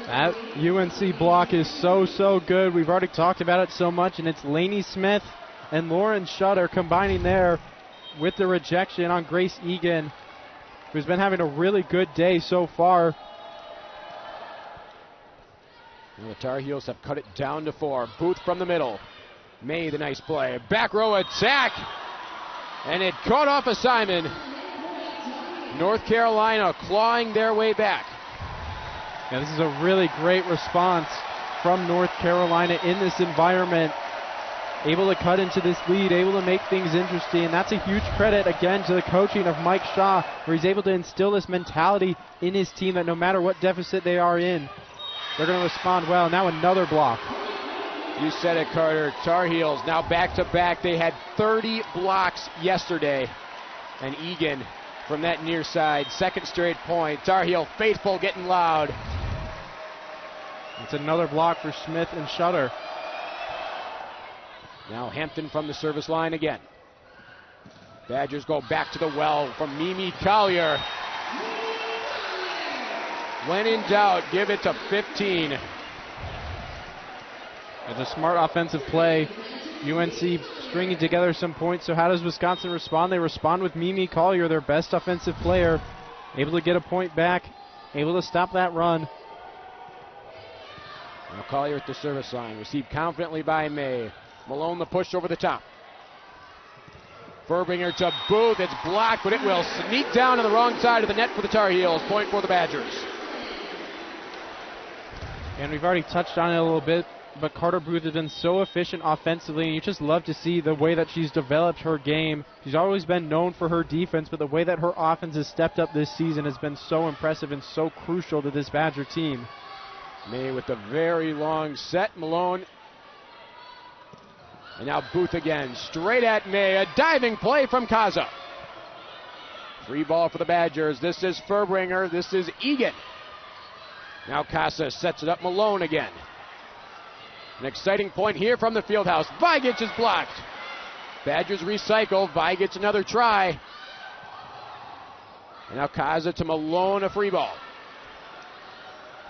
That UNC block is so good. We've already talked about it so much, and it's Lainey Smith and Lauren Shutter combining there with the rejection on Grace Egan, who's been having a really good day so far. And the Tar Heels have cut it down to 4. Booth from the middle. May, the nice play. Back row attack. And it caught off of Simon. North Carolina clawing their way back. Yeah, this is a really great response from North Carolina in this environment. Able to cut into this lead, able to make things interesting. And that's a huge credit, again, to the coaching of Mike Shaw, where he's able to instill this mentality in his team that no matter what deficit they are in, they're going to respond well. Now another block. You said it, Carter. Tar Heels now back-to-back. They had 30 blocks yesterday. And Egan from that near side, second straight point. Tar Heel faithful getting loud. It's another block for Smith and Shutter. Now Hampton from the service line again. Badgers go back to the well from Mimi Collier. When in doubt, give it to 15. It's a smart offensive play. UNC stringing together some points. So how does Wisconsin respond? They respond with Mimi Collier, their best offensive player, able to get a point back, able to stop that run. Now Collier at the service line, received confidently by May. Malone the push over the top. Furbinger to Booth. It's blocked, but it will sneak down to the wrong side of the net for the Tar Heels. Point for the Badgers. And we've already touched on it a little bit, but Carter Booth has been so efficient offensively, and you just love to see the way that she's developed her game. She's always been known for her defense, but the way that her offense has stepped up this season has been so impressive and so crucial to this Badger team. May with the very long set. Malone. And now Booth again, straight at May. A diving play from Kaza. Free ball for the Badgers. This is Furbinger. This is Egan. Now Casa sets it up. Malone again. An exciting point here from the field house. Vigic is blocked. Badgers recycle. Vigic another try. And now Casa to Malone, a free ball.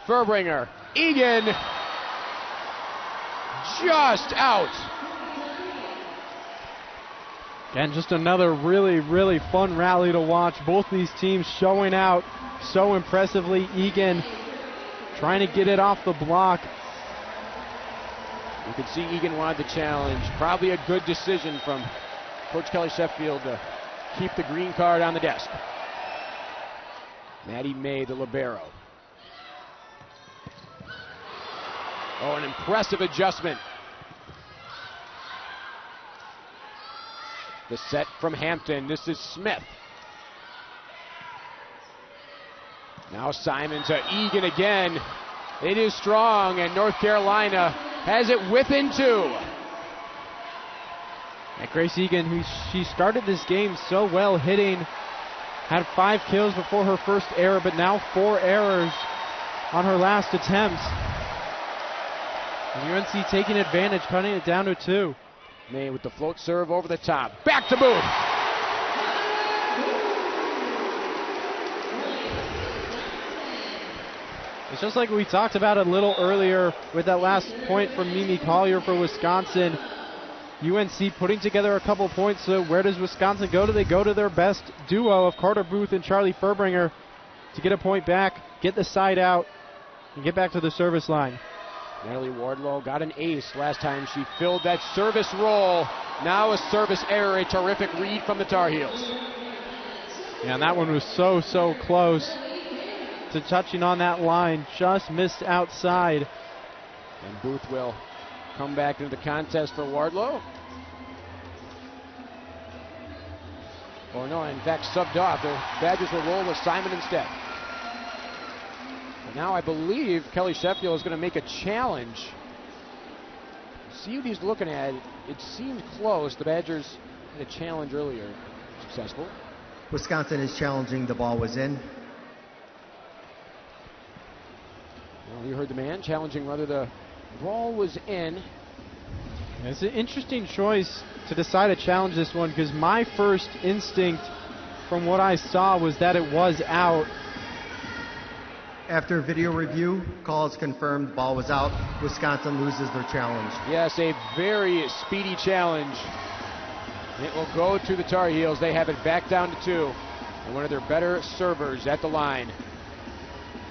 Furbringer. Egan. Just out. And just another really, really fun rally to watch. Both these teams showing out so impressively. Egan trying to get it off the block. You can see Egan wanted the challenge. Probably a good decision from Coach Kelly Sheffield to keep the green card on the desk. Maddie May, the libero. Oh, an impressive adjustment. The set from Hampton. This is Smith. Now Simon to Egan again. It is strong, and North Carolina has it within 2. And Grace Egan, she started this game so well hitting, had 5 kills before her first error, but now 4 errors on her last attempts. And UNC taking advantage, cutting it down to 2. May with the float serve over the top. Back to Booth. It's just like we talked about a little earlier with that last point from Mimi Collier for Wisconsin. UNC putting together a couple points, so where does Wisconsin go? Do they go to their best duo of Carter Booth and Charlie Furbringer to get a point back, get the side out, and get back to the service line? Natalie Wardlow got an ace last time she filled that service role. Now a service error, a terrific read from the Tar Heels. Yeah, and that one was so close to touching on that line. Just missed outside. And Booth will come back into the contest for Wardlow. Or no, in fact, subbed off. The Badgers will roll with Simon instead. Now I believe Kelly Sheffield is going to make a challenge. See what he's looking at. It seemed close. The Badgers had a challenge earlier. Successful. Wisconsin is challenging. The ball was in. Well, you heard the man challenging whether the ball was in. It's an interesting choice to decide to challenge this one, because my first instinct from what I saw was that it was out. After video review, calls confirmed the ball was out. Wisconsin loses their challenge. Yes, a very speedy challenge. It will go to the Tar Heels. They have it back down to 2. And one of their better servers at the line.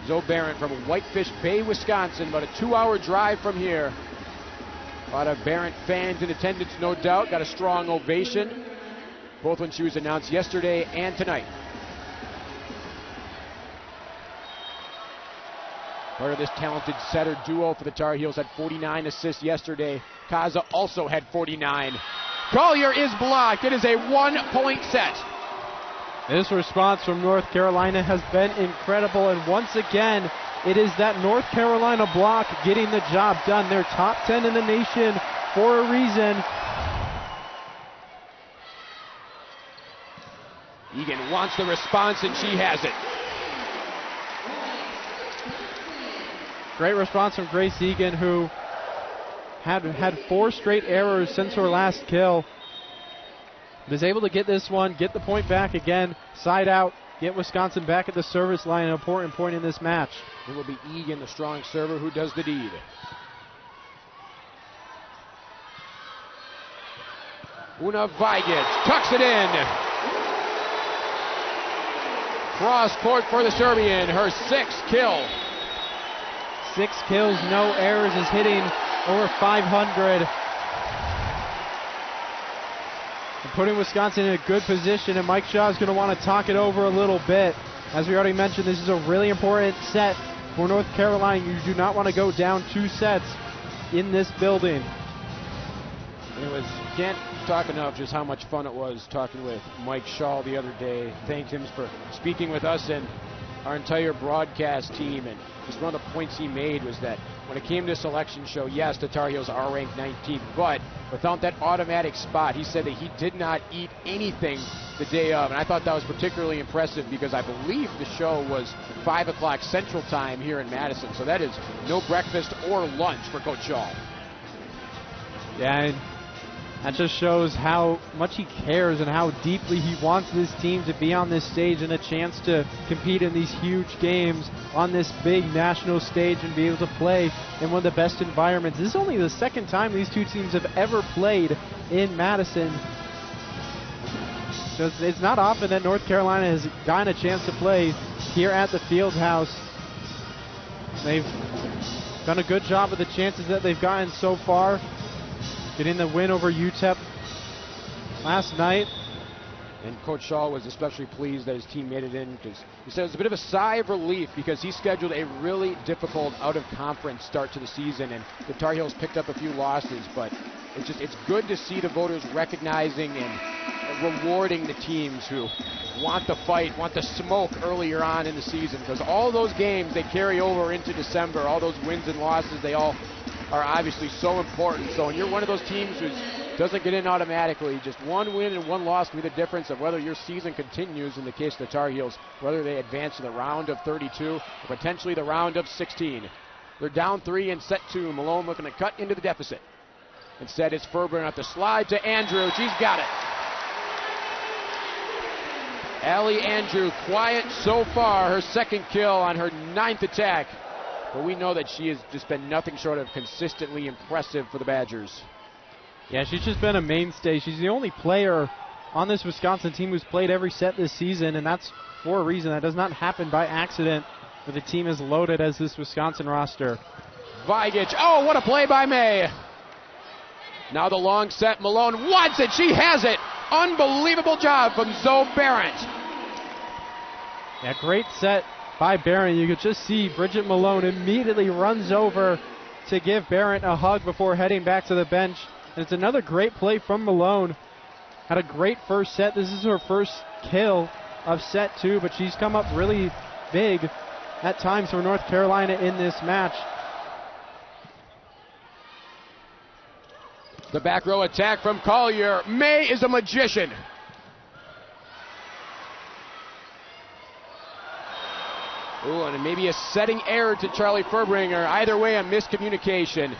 Zoe Barron from Whitefish Bay, Wisconsin, about a 2-hour drive from here. A lot of Barron fans in attendance, no doubt. Got a strong ovation, both when she was announced yesterday and tonight. Part of this talented setter duo for the Tar Heels, had 49 assists yesterday. Kaza also had 49. Collier is blocked. It is a 1-point set. This response from North Carolina has been incredible, and once again, it is that North Carolina block getting the job done. They're top 10 in the nation for a reason. Egan wants the response, and she has it. Great response from Grace Egan, who had 4 straight errors since her last kill. Was able to get this one, get the point back again, side out, get Wisconsin back at the service line, an important point in this match. It will be Egan, the strong server, who does the deed. Una Vigic tucks it in. Cross court for the Serbian, her 6th kill. 6 kills, no errors, is hitting over 500. And putting Wisconsin in a good position, and Mike Shaw is going to want to talk it over a little bit. As we already mentioned, this is a really important set for North Carolina. You do not want to go down 2 sets in this building. Can't talk enough just how much fun it was talking with Mike Shaw the other day. Thanked him for speaking with us and our entire broadcast team, and just one of the points he made was that when it came to selection show, yes, the Tar Heels are ranked 19th, but without that automatic spot, he said that he did not eat anything the day of. And I thought that was particularly impressive because I believe the show was 5 o'clock Central Time here in Madison. So that is no breakfast or lunch for Coach Shaw. Yeah, and that just shows how much he cares and how deeply he wants this team to be on this stage and a chance to compete in these huge games on this big national stage and be able to play in one of the best environments. This is only the second time these two teams have ever played in Madison. So it's not often that North Carolina has gotten a chance to play here at the Fieldhouse. They've done a good job with the chances that they've gotten so far. Getting the win over UTEP last night. And Coach Shaw was especially pleased that his team made it in because he said it was a bit of a sigh of relief because he scheduled a really difficult out-of-conference start to the season, and the Tar Heels picked up a few losses, but it's good to see the voters recognizing and rewarding the teams who want the fight, want the smoke earlier on in the season, because all those games, they carry over into December. All those wins and losses, they all are obviously so important. So when you're one of those teams who doesn't get in automatically, just one win and one loss can be the difference of whether your season continues, in the case of the Tar Heels, whether they advance to the round of 32 or potentially the round of 16. They're down 3 in set 2. Malone looking to cut into the deficit. Instead, it's Furbringer at the slide to Andrew. She's got it. Allie Andrew, quiet so far, her second kill on her 9th attack. But we know that she has just been nothing short of consistently impressive for the Badgers. Yeah, she's just been a mainstay. She's the only player on this Wisconsin team who's played every set this season, and that's for a reason. That does not happen by accident with a team as loaded as this Wisconsin roster. Vigich, oh, what a play by May. Now the long set, Malone wants it, she has it. Unbelievable job from Zoe Barrett. Yeah, great set by Barron. You could just see Bridget Malone immediately runs over to give Barron a hug before heading back to the bench. And it's another great play from Malone. Had a great first set. This is her first kill of set 2, but she's come up really big at times for North Carolina in this match. The back row attack from Collier. May is a magician. Ooh, and maybe a setting error to Charlie Furbringer. Either way, a miscommunication.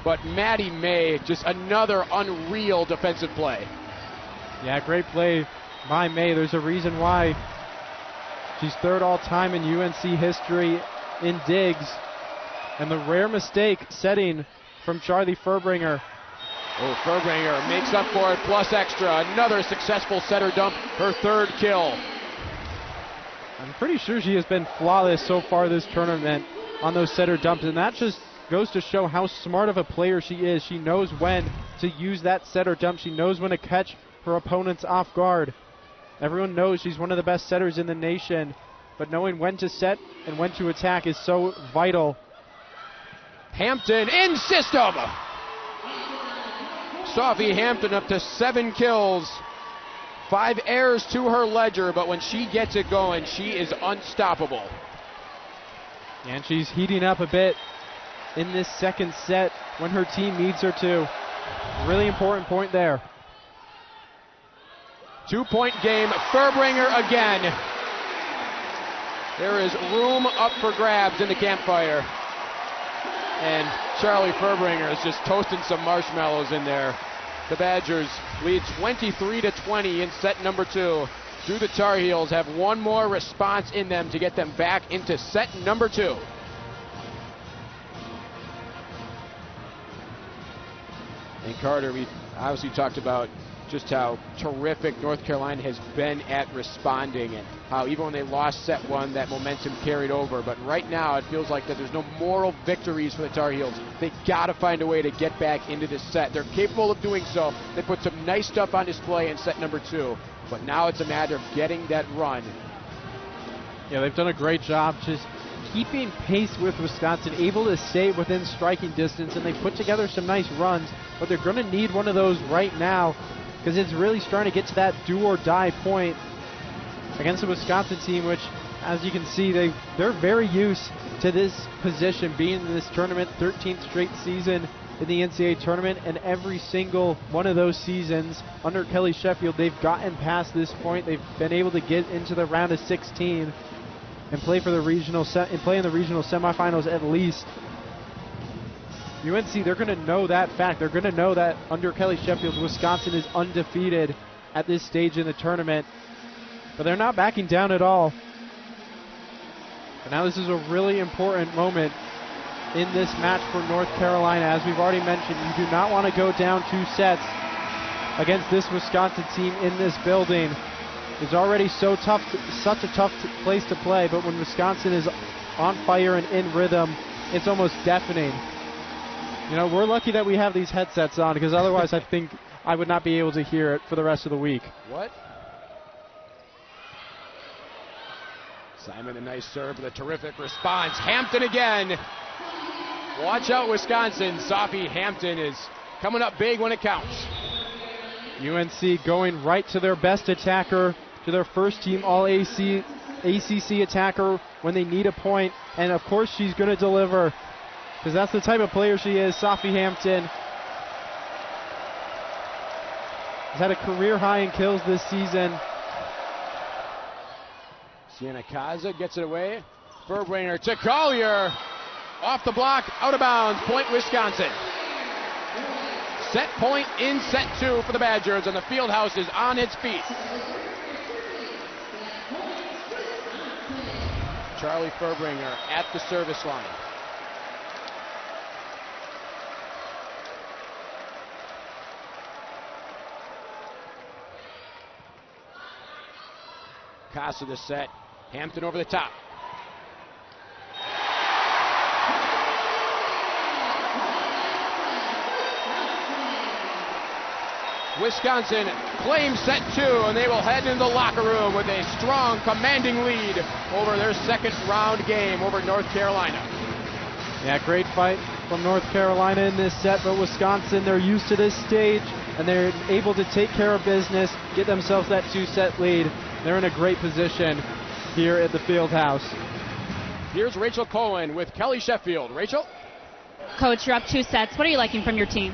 But Maddie May, just another unreal defensive play. Yeah, great play by May. There's a reason why she's 3rd all-time in UNC history in digs. And the rare mistake setting from Charlie Furbringer. Oh, Furbringer makes up for it, plus extra. Another successful setter dump, her 3rd kill. I'm pretty sure she has been flawless so far this tournament on those setter dumps, and that just goes to show how smart of a player she is. She knows when to use that setter dump. She knows when to catch her opponents off guard. Everyone knows she's one of the best setters in the nation, but knowing when to set and when to attack is so vital. Hampton in system. Sophie Hampton up to 7 kills. 5 errors to her ledger, but when she gets it going, she is unstoppable. And she's heating up a bit in this second set when her team needs her to. Really important point there. 2-point game, Furbringer again. There is room up for grabs in the campfire. And Charlie Furbringer is just toasting some marshmallows in there. The Badgers lead 23-20 in set number 2. Do the Tar Heels have one more response in them to get them back into set number 2? And Carter, we obviously talked about just how terrific North Carolina has been at responding, and how even when they lost set 1, that momentum carried over. But right now, it feels like that there's no moral victories for the Tar Heels. They got to find a way to get back into this set. They're capable of doing so. They put some nice stuff on display in set number 2, but now it's a matter of getting that run. Yeah, they've done a great job just keeping pace with Wisconsin, able to stay within striking distance, and they put together some nice runs, but they're going to need one of those right now, because it's really starting to get to that do-or-die point against the Wisconsin team, which, as you can see, they're very used to this position, being in this tournament, 13th straight season in the NCAA tournament, and every single one of those seasons under Kelly Sheffield, they've gotten past this point. They've been able to get into the round of 16 and play for the regional play in the regional semifinals at least. UNC, they're going to know that fact. They're going to know that under Kelly Sheffield, Wisconsin is undefeated at this stage in the tournament. But they're not backing down at all. And now this is a really important moment in this match for North Carolina. As we've already mentioned, you do not want to go down 2 sets against this Wisconsin team in this building. It's already such a tough place to play, but when Wisconsin is on fire and in rhythm, it's almost deafening. You know, we're lucky that we have these headsets on, because otherwise I think I would not be able to hear it for the rest of the week. What? Simon, a nice serve with a terrific response. Hampton again. Watch out, Wisconsin. Sophie Hampton is coming up big when it counts. UNC going right to their best attacker, to their first team ACC attacker when they need a point. And of course she's going to deliver, because that's the type of player she is. Sophie Hampton has had a career high in kills this season. Sienna Kaza gets it away. Furbringer to Collier. Off the block, out of bounds. Point Wisconsin. Set point in set 2 for the Badgers, and the field house is on its feet. Charlie Furbringer at the service line. Casa the set. Hampton over the top. Wisconsin claims set 2, and they will head into the locker room with a strong, commanding lead over their second round game over North Carolina. Yeah, great fight from North Carolina in this set, but Wisconsin, they're used to this stage, and they're able to take care of business, get themselves that 2-set lead. They're in a great position here at the field house. Here's Rachel Cohen with Kelly Sheffield. Rachel? Coach, you're up 2 sets. What are you liking from your team?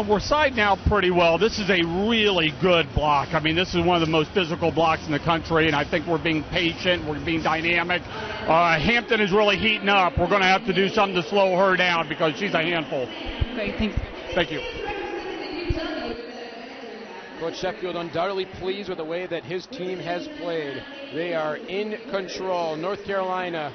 We're siding out pretty well. This is a really good block. I mean, this is one of the most physical blocks in the country, and I think we're being patient, we're being dynamic. Hampton is really heating up. We're going to have to do something to slow her down because she's a handful. Great, thanks. Thank you. Coach Sheffield undoubtedly pleased with the way that his team has played. They are in control. North Carolina,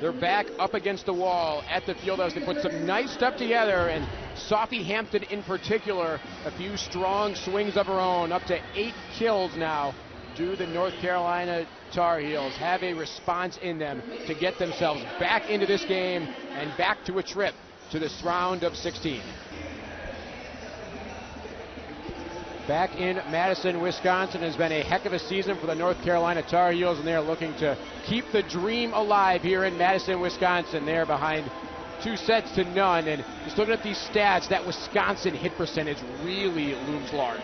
they're back up against the wall at the fieldhouse. They put some nice stuff together, and Sophie Hampton in particular, a few strong swings of her own, up to 8 kills now. Do the North Carolina Tar Heels have a response in them to get themselves back into this game and back to a trip to this round of 16? Back in Madison, Wisconsin, has been a heck of a season for the North Carolina Tar Heels, and they're looking to keep the dream alive here in Madison, Wisconsin. They're behind 2-0, and just looking at these stats, that Wisconsin hit percentage really looms large.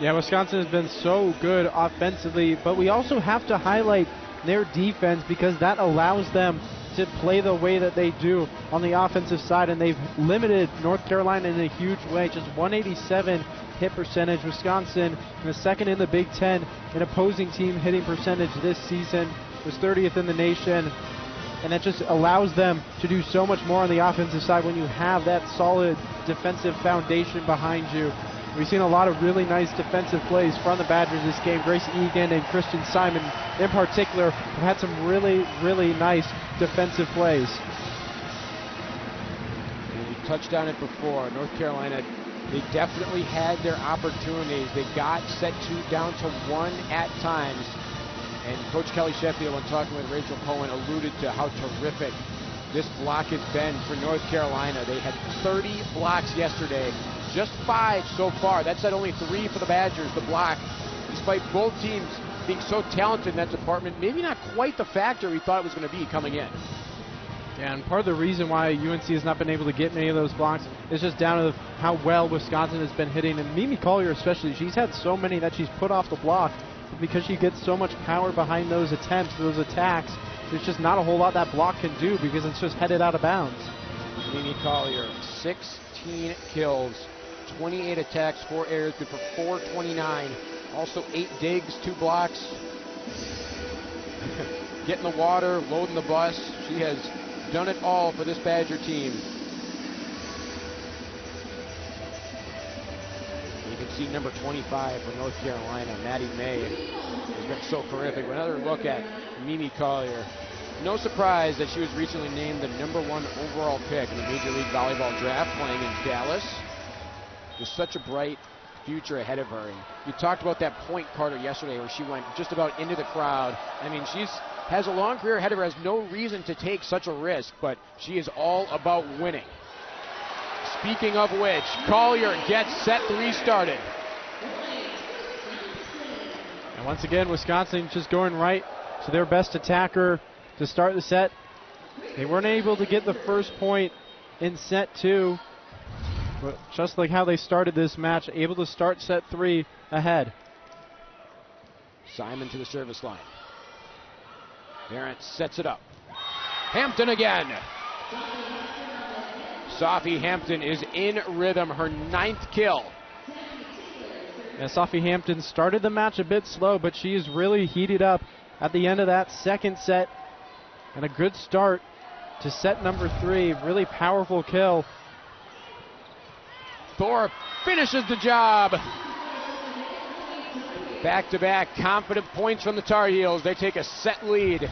Yeah, Wisconsin has been so good offensively, but we also have to highlight their defense, because that allows them to play the way that they do on the offensive side, and they've limited North Carolina in a huge way. Just 187 hit percentage. Wisconsin, in the second in the Big Ten in opposing team hitting percentage this season, was 30th in the nation, and that just allows them to do so much more on the offensive side when you have that solid defensive foundation behind you. We've seen a lot of really nice defensive plays from the Badgers this game. Grace Egan and Christian Simon in particular have had some really, really nice defensive plays. We touched on it before. North Carolina, they definitely had their opportunities. They got set 2 down to 1 at times. And Coach Kelly Sheffield, when talking with Rachel Cohen, alluded to how terrific this block has been for North Carolina. They had 30 blocks yesterday, just 5 so far. That's at only 3 for the Badgers, the block, despite both teams being so talented in that department. Maybe not quite the factor we thought it was going to be coming in. Yeah, and part of the reason why UNC has not been able to get many of those blocks is just down to how well Wisconsin has been hitting. And Mimi Collier especially, she's had so many that she's put off the block because she gets so much power behind those attempts, those attacks. There's just not a whole lot that block can do because it's just headed out of bounds. Mimi Collier, 16 kills, 28 attacks, 4 errors, good for 429. Also 8 digs, 2 blocks. Getting the water, loading the bus. She has done it all for this Badger team. You can see number 25 for North Carolina, Maddie May, has been so terrific. Another look at Mimi Collier. No surprise that she was recently named the #1 overall pick in the Major League Volleyball draft, playing in Dallas. There's such a bright future ahead of her. And you talked about that point, Carter, yesterday, where she went just about into the crowd. I mean, has a long career ahead of her, has no reason to take such a risk, but she is all about winning. Speaking of which, Collier gets set 3 started. And once again, Wisconsin just going right to their best attacker to start the set. They weren't able to get the first point in set 2, but just like how they started this match, able to start set 3 ahead. Simon to the service line. Barrett sets it up. Hampton again. Sophie Hampton is in rhythm, her 9th kill. Yeah, Sophie Hampton started the match a bit slow, but she is really heated up at the end of that second set. And a good start to set number 3. Really powerful kill. Thorpe finishes the job. Back-to-back confident points from the Tar Heels. They take a set lead.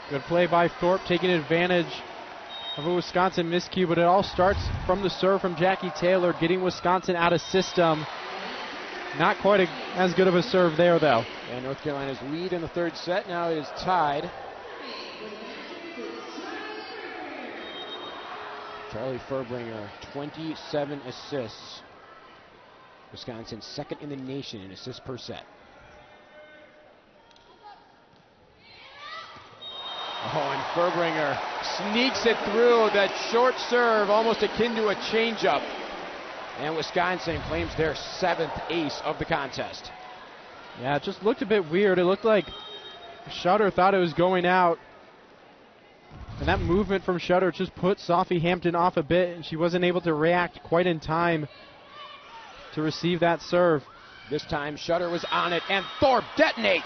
Good play by Thorpe, taking advantage of a Wisconsin miscue, but it all starts from the serve from Jackie Taylor, getting Wisconsin out of system. Not quite as good of a serve there, though. And North Carolina's lead in the 3rd set now is tied. Charlie Furbringer, 27 assists. Wisconsin 2nd in the nation in assists per set. Oh, and Furbringer sneaks it through. That short serve, almost akin to a changeup. And Wisconsin claims their 7th ace of the contest. Yeah, it just looked a bit weird. It looked like Shutter thought it was going out. And that movement from Shutter just put Sophie Hampton off a bit, and she wasn't able to react quite in time to receive that serve. This time Shutter was on it, and Thorpe detonates.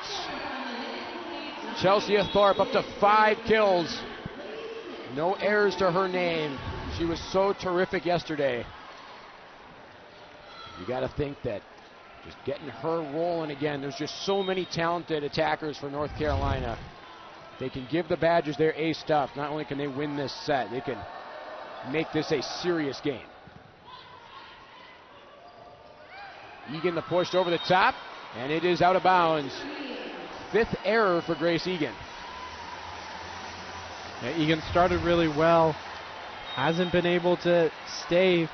Chelsea Thorpe up to 5 kills. No errors to her name. She was so terrific yesterday. You got to think that just getting her rolling again. There's just so many talented attackers for North Carolina. They can give the Badgers their A stuff. Not only can they win this set, they can make this a serious game. Egan the push over the top, and it is out of bounds. 5th error for Grace Egan. Yeah, Egan started really well. Hasn't been able to stay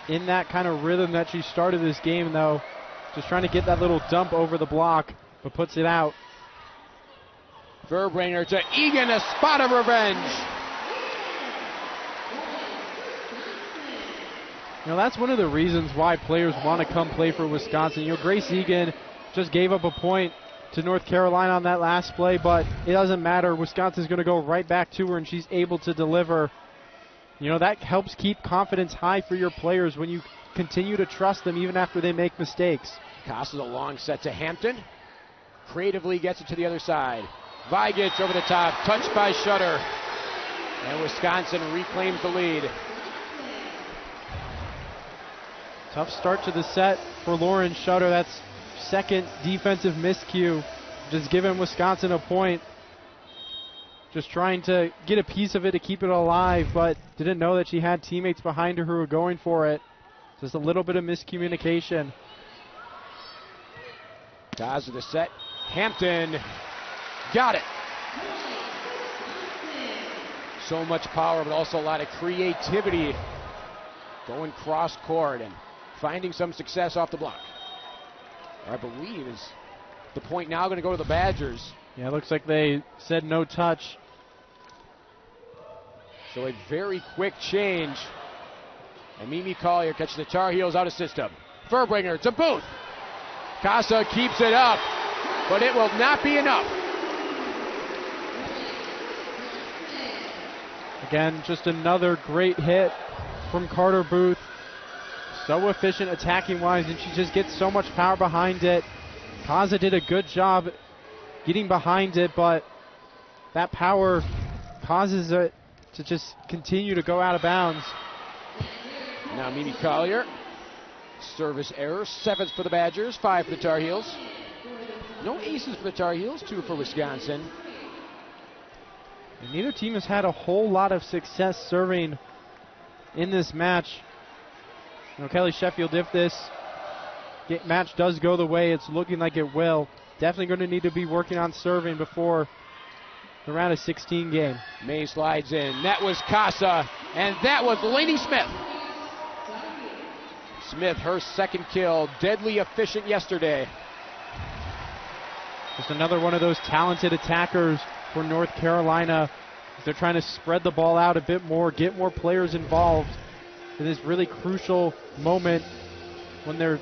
in that kind of rhythm that she started this game, though. Just trying to get that little dump over the block, but puts it out. Furbringer to Egan, a spot of revenge. You know, that's one of the reasons why players want to come play for Wisconsin. You know, Grace Egan just gave up a point to North Carolina on that last play, but it doesn't matter. Wisconsin's going to go right back to her, and she's able to deliver. You know, that helps keep confidence high for your players when you continue to trust them even after they make mistakes. Tosses a long set to Hampton. Creatively gets it to the other side. Vigic over the top, touched by Shutter. And Wisconsin reclaims the lead. Tough start to the set for Lauren Shutter. That's 2nd defensive miscue, just giving Wisconsin a point. Just trying to get a piece of it to keep it alive, but didn't know that she had teammates behind her who were going for it. Just a little bit of miscommunication. Ties of the set. Hampton got it. So much power, but also a lot of creativity. Going cross court and finding some success off the block. I believe is the point now going to go to the Badgers. Yeah, it looks like they said no touch. So a very quick change. And Mimi Collier catches the Tar Heels out of system. Furbringer to Booth. Casa keeps it up, but it will not be enough. Again, just another great hit from Carter Booth. So efficient attacking-wise, and she just gets so much power behind it. Kaza did a good job getting behind it, but that power causes it to just continue to go out of bounds. Now Mimi Collier, service error, 7th for the Badgers, 5 for the Tar Heels. No aces for the Tar Heels, 2 for Wisconsin. And neither team has had a whole lot of success serving in this match. You know, Kelly Sheffield, if this match does go the way it's looking like it will, definitely going to need to be working on serving before the round of 16 game. May slides in. That was Casa, and that was Lainey Smith. Smith, her 2nd kill, deadly efficient yesterday. Just another one of those talented attackers for North Carolina. They're trying to spread the ball out a bit more, get more players involved in this really crucial moment when their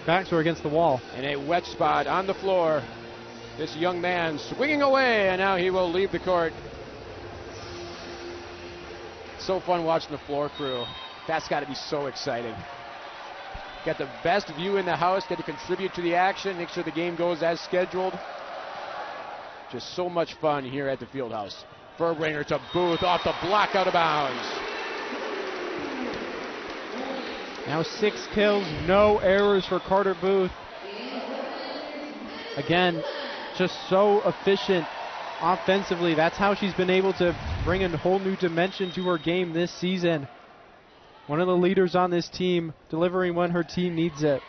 backs are against the wall. And a wet spot on the floor. This young man swinging away, and now he will leave the court. So fun watching the floor crew. That's got to be so exciting. Got the best view in the house, get to contribute to the action, make sure the game goes as scheduled. Just so much fun here at the Fieldhouse. Furbringer to Booth, off the block, out of bounds. Now 6 kills, no errors for Carter Booth. Again, just so efficient offensively. That's how she's been able to bring a whole new dimension to her game this season. One of the leaders on this team, delivering when her team needs it.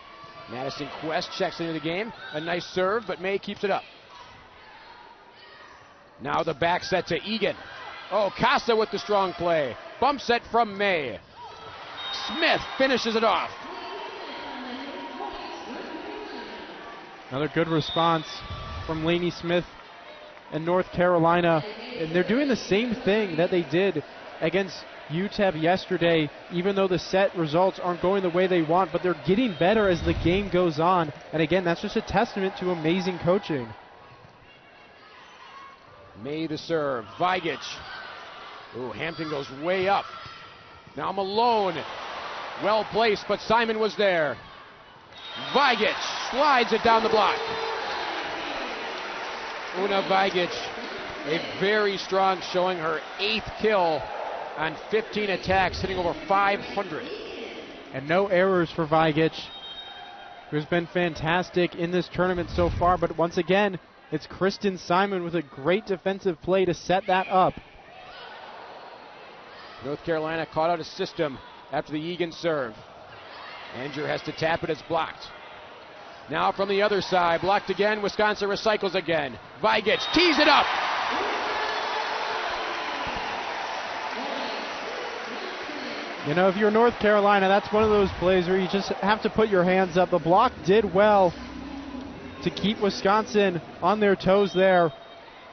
Madison Quest checks into the game. A nice serve, but May keeps it up. Now the back set to Egan. Oh, Casa with the strong play. Bump set from May. Smith finishes it off. Another good response from Lainey Smith and North Carolina. And they're doing the same thing that they did against UTEP yesterday, even though the set results aren't going the way they want, but they're getting better as the game goes on. And again, that's just a testament to amazing coaching. May to serve. Vigic. Ooh, Hampton goes way up. Now Malone. Well placed, but Simon was there. Vigic slides it down the block. Una Vigic, a very strong showing, her 8th kill on 15 attacks, hitting over 500. And no errors for Vigic, who's been fantastic in this tournament so far. But once again, it's Kristen Simon with a great defensive play to set that up. North Carolina caught out a system after the Egan serve. Andrew has to tap it, it's blocked. Now from the other side, blocked again, Wisconsin recycles again. Vigic tees it up. You know, if you're North Carolina, that's one of those plays where you just have to put your hands up. The block did well to keep Wisconsin on their toes there.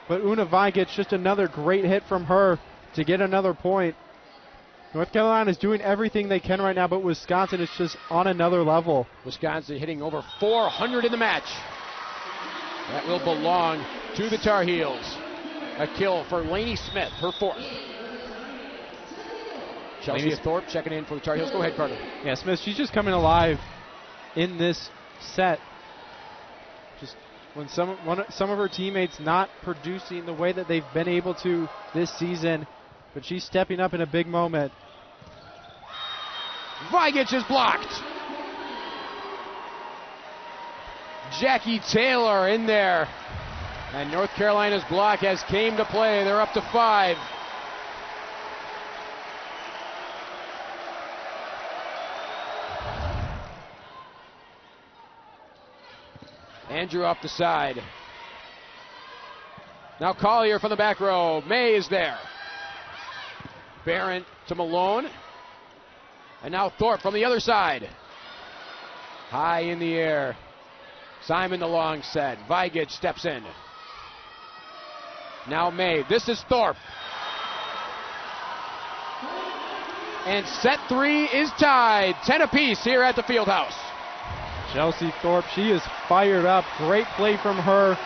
But Una Vigic, just another great hit from her to get another point. North Carolina is doing everything they can right now, but Wisconsin is just on another level. Wisconsin hitting over 400 in the match. That will belong to the Tar Heels. A kill for Lainey Smith, her 4th. Chelsea Thorpe checking in for the Tar Heels. Go ahead, Carter. Yeah, Smith, she's just coming alive in this set. Just when some of her teammates not producing the way that they've been able to this season, but she's stepping up in a big moment. Vigic is blocked. Jackie Taylor in there. And North Carolina's block has came to play. They're up to 5. Andrew off the side. Now Collier from the back row. May is there. Barron to Malone. And now Thorpe from the other side. High in the air. Simon the long set. Vigic steps in. Now May. This is Thorpe. And set 3 is tied. 10 apiece here at the Fieldhouse. Chelsea Thorpe, she is fired up. Great play from her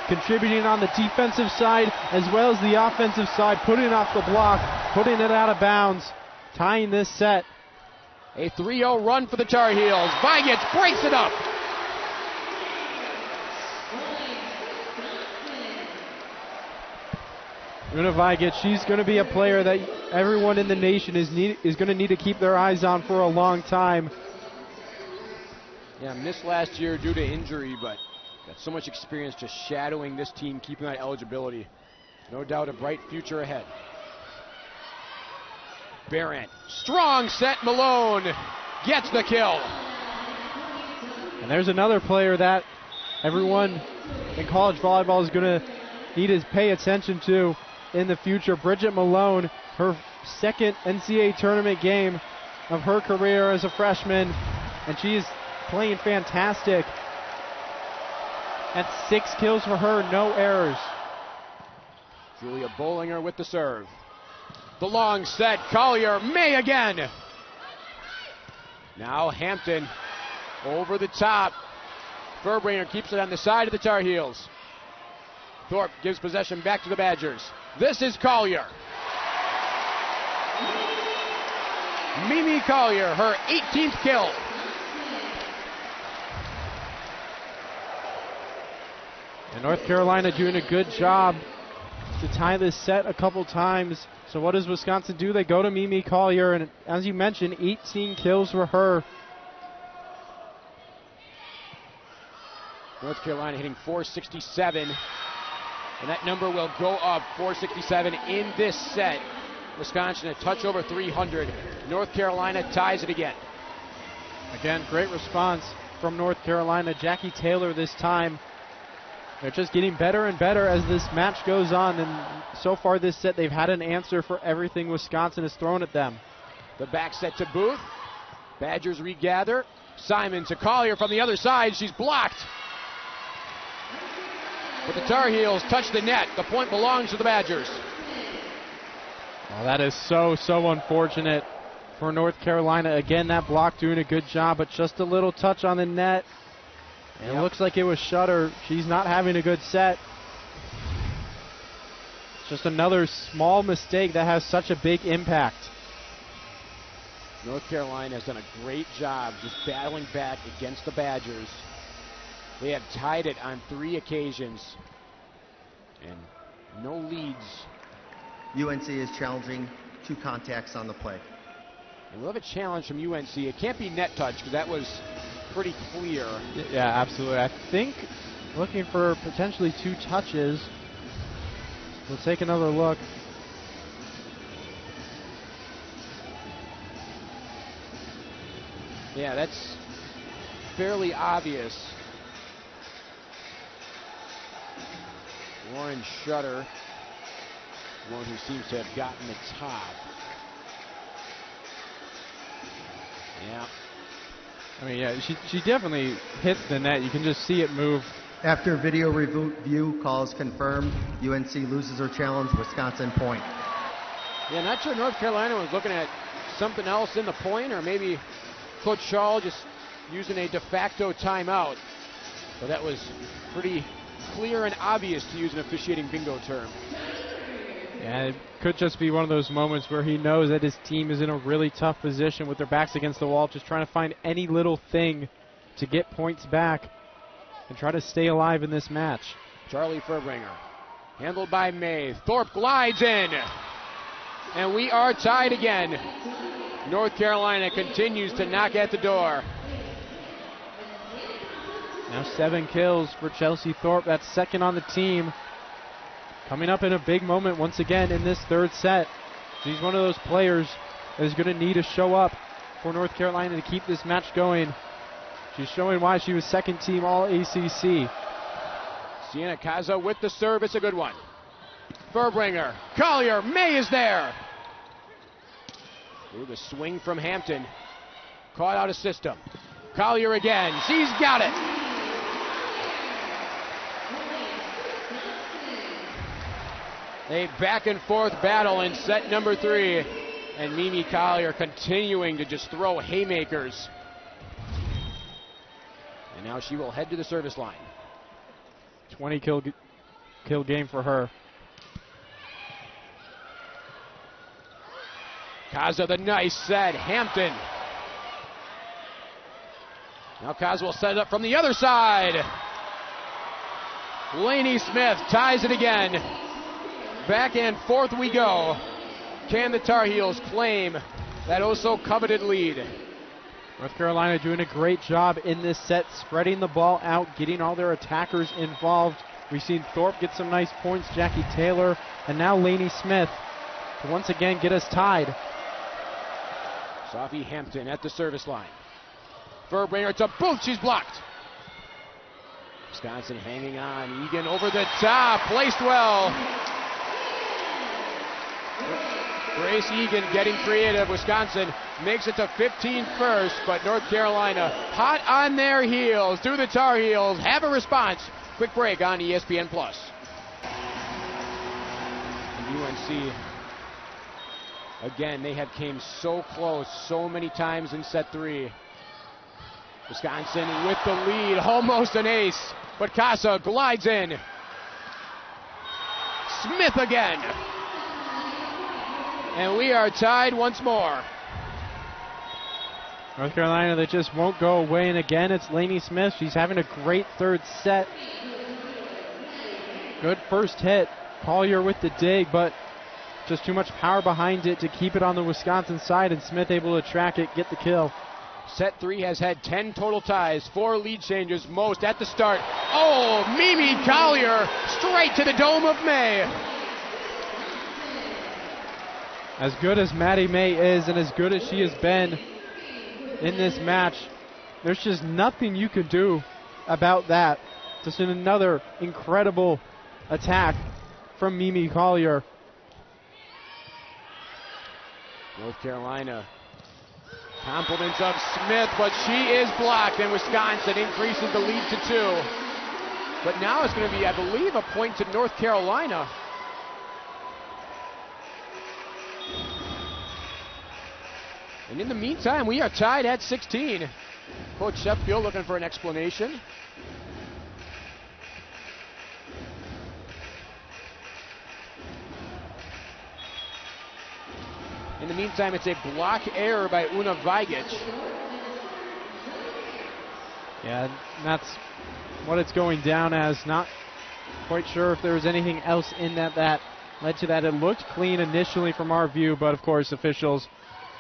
contributing on the defensive side as well as the offensive side, putting off the block, putting it out of bounds, tying this set. A 3-0 run for the Tar Heels. Vigich breaks it up. Una Vigich, she's going to be a player that everyone in the nation is going to need to keep their eyes on for a long time. Yeah, missed last year due to injury, but got so much experience just shadowing this team, keeping that eligibility. No doubt a bright future ahead. Barrett, strong set. Malone gets the kill. And there's another player that everyone in college volleyball is going to need to pay attention to in the future. Bridget Malone, her second NCAA tournament game of her career as a freshman, and she is playing fantastic. That's 6 kills for her, no errors. Julia Bollinger with the serve. The long set, Collier, May again. Now Hampton over the top. Furbringer keeps it on the side of the Tar Heels. Thorpe gives possession back to the Badgers. This is Collier. Mimi Collier, her 18th kill. And North Carolina doing a good job to tie this set a couple times. So what does Wisconsin do? They go to Mimi Collier, and as you mentioned, 18 kills for her. North Carolina hitting 467, and that number will go up. 467 in this set. Wisconsin a touch over 300. North Carolina ties it again. Again, great response from North Carolina. Jackie Taylor this time. They're just getting better and better as this match goes on, and so far this set they've had an answer for everything Wisconsin has thrown at them. The back set to Booth. Badgers regather. Simon to Collier from the other side. She's blocked. But the Tar Heels touch the net. The point belongs to the Badgers. Oh, that is so unfortunate for North Carolina. Again, that block doing a good job, but just a little touch on the net. And It looks like it was Shutter. She's not having a good set. It's just another small mistake that has such a big impact. North Carolina has done a great job just battling back against the Badgers. They have tied it on 3 occasions. And no leads. UNC is challenging 2 contacts on the play. And we'll have a challenge from UNC. It can't be net touch because that was pretty clear. Yeah, absolutely. I think looking for potentially 2 touches. We'll take another look. Yeah, that's fairly obvious. Lauren Shutter, one who seems to have gotten the top. Yeah. I mean, yeah, she definitely hits the net. You can just see it move. After video review, calls confirmed. UNC loses her challenge. Wisconsin point. Yeah, not sure North Carolina was looking at something else in the point, or maybe Coach Shaw just using a de facto timeout. But that was pretty clear and obvious, to use an officiating bingo term. Yeah, it could just be one of those moments where he knows that his team is in a really tough position with their backs against the wall, just trying to find any little thing to get points back and try to stay alive in this match. Charlie Furbringer, handled by May. Thorpe glides in, and we are tied again. North Carolina continues to knock at the door. Now 7 kills for Chelsea Thorpe. That's second on the team. Coming up in a big moment once again in this 3rd set. She's one of those players that is going to need to show up for North Carolina to keep this match going. She's showing why she was 2nd team All-ACC. Sienna Caza with the serve. It's a good one. Furbringer, Collier, May is there. Ooh, the swing from Hampton. Caught out of system. Collier again. She's got it. A back and forth battle in set number 3. And Mimi Collier continuing to just throw haymakers. And now she will head to the service line. 20 kill uphill game for her. Kaza the nice set. Hampton. Now Kaza will set it up from the other side. Lainey Smith ties it again. Back and forth we go. Can the Tar Heels claim that oh-so coveted lead? North Carolina doing a great job in this set, spreading the ball out, getting all their attackers involved. We've seen Thorpe get some nice points, Jackie Taylor, and now Lainey Smith to once again get us tied. Sophie Hampton at the service line. Verbringer, it's a boot, she's blocked. Wisconsin hanging on. Egan over the top, placed well. Grace Egan getting creative. Wisconsin makes it to 15 first, but North Carolina hot on their heels. Do the Tar Heels have a response? Quick break on ESPN+. And UNC, again, they have came so close so many times in set 3. Wisconsin with the lead, almost an ace, but Casa glides in. Smith again. And we are tied once more. North Carolina, they just won't go away, and again, it's Lainey Smith. She's having a great third set. Good first hit. Collier with the dig, but just too much power behind it to keep it on the Wisconsin side, and Smith able to track it, get the kill. Set 3 has had 10 total ties, 4 lead changes, most at the start. Oh, Mimi Collier straight to the Dome of May. As good as Maddie May is, and as good as she has been in this match, there's just nothing you can do about that. Just another incredible attack from Mimi Collier. North Carolina compliments of Smith, but she is blocked, and Wisconsin increases the lead to 2. But now it's going to be, I believe, a point to North Carolina. And in the meantime, we are tied at 16. Coach Sheffield looking for an explanation. In the meantime, it's a block error by Una Vigic. Yeah, that's what it's going down as. Not quite sure if there was anything else in that led to that. It looked clean initially from our view, but of course, officials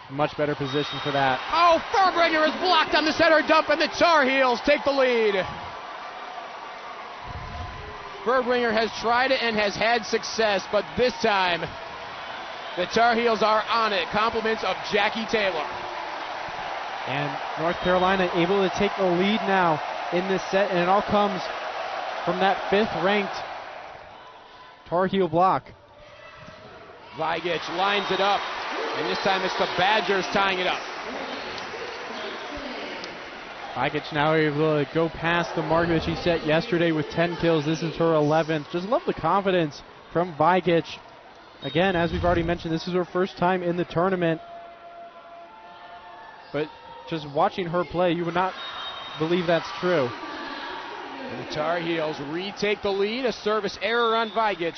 much better position for that. Oh, Verbringer is blocked on the center dump, and the Tar Heels take the lead. Verbringer has tried it and has had success, but this time, the Tar Heels are on it. Compliments of Jackie Taylor. And North Carolina able to take the lead now in this set, and it all comes from that 5th ranked Tar Heel block. Vigic lines it up, and this time it's the Badgers tying it up. Vigic now able to go past the mark that she set yesterday with 10 kills. This is her 11th. Just love the confidence from Vigic. Again, as we've already mentioned, this is her first time in the tournament. But just watching her play, you would not believe that's true. And the Tar Heels retake the lead. A service error on Vigic.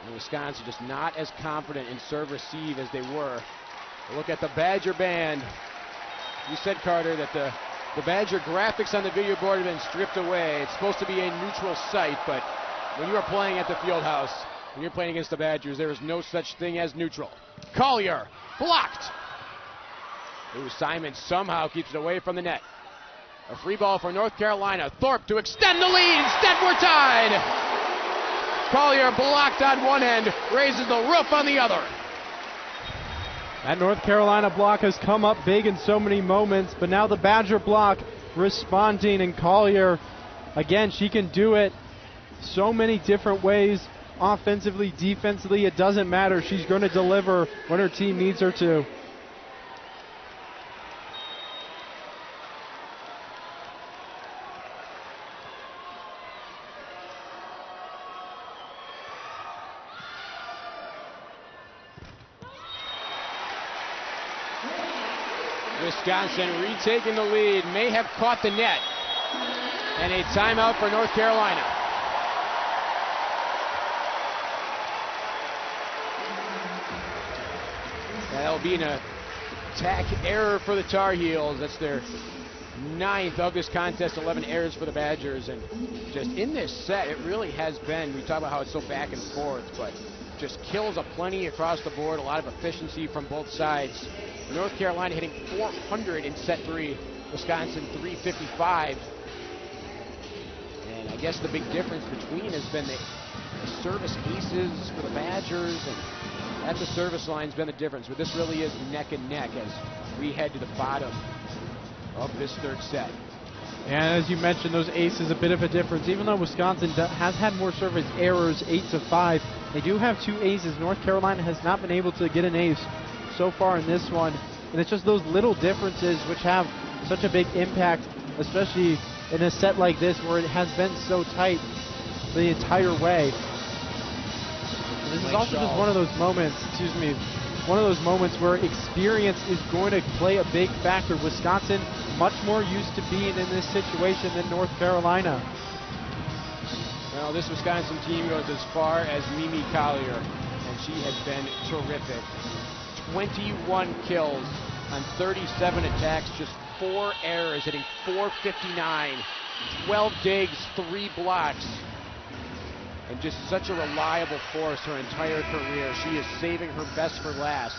And Wisconsin just not as confident in serve receive as they were. Look at the Badger band. You said, Carter, that the Badger graphics on the video board have been stripped away. It's supposed to be a neutral site, but when you are playing at the field house, when you're playing against the Badgers, there is no such thing as neutral. Collier, blocked. Ooh, Simon somehow keeps it away from the net. A free ball for North Carolina. Thorpe to extend the lead. Instead, we're tied. Collier blocked on one end, raises the roof on the other. That North Carolina block has come up big in so many moments, but now the Badger block responding, and Collier, again, she can do it so many different ways, offensively, defensively, it doesn't matter. She's going to deliver when her team needs her to. Wisconsin retaking the lead, may have caught the net. And a timeout for North Carolina. That'll be an attack error for the Tar Heels. That's their 9th of this contest, 11 errors for the Badgers. And just in this set, it really has been, we talk about how it's so back and forth, but just kills aplenty across the board, a lot of efficiency from both sides. North Carolina hitting 400 in set 3, Wisconsin 355. And I guess the big difference between has been the service aces for the Badgers, and at the service line's been the difference. But this really is neck and neck as we head to the bottom of this third set. And as you mentioned, those aces a bit of a difference. Even though Wisconsin has had more service errors, 8-5, they do have 2 aces. North Carolina has not been able to get an ace so far in this one. And it's just those little differences which have such a big impact, especially in a set like this where it has been so tight the entire way. This is also just one of those moments, one of those moments where experience is going to play a big factor. Wisconsin much more used to being in this situation than North Carolina. Well, this Wisconsin team goes as far as Mimi Collier, and she has been terrific. 21 kills on 37 attacks, just 4 errors, hitting .459, 12 digs, 3 blocks, and just such a reliable force her entire career. She is saving her best for last.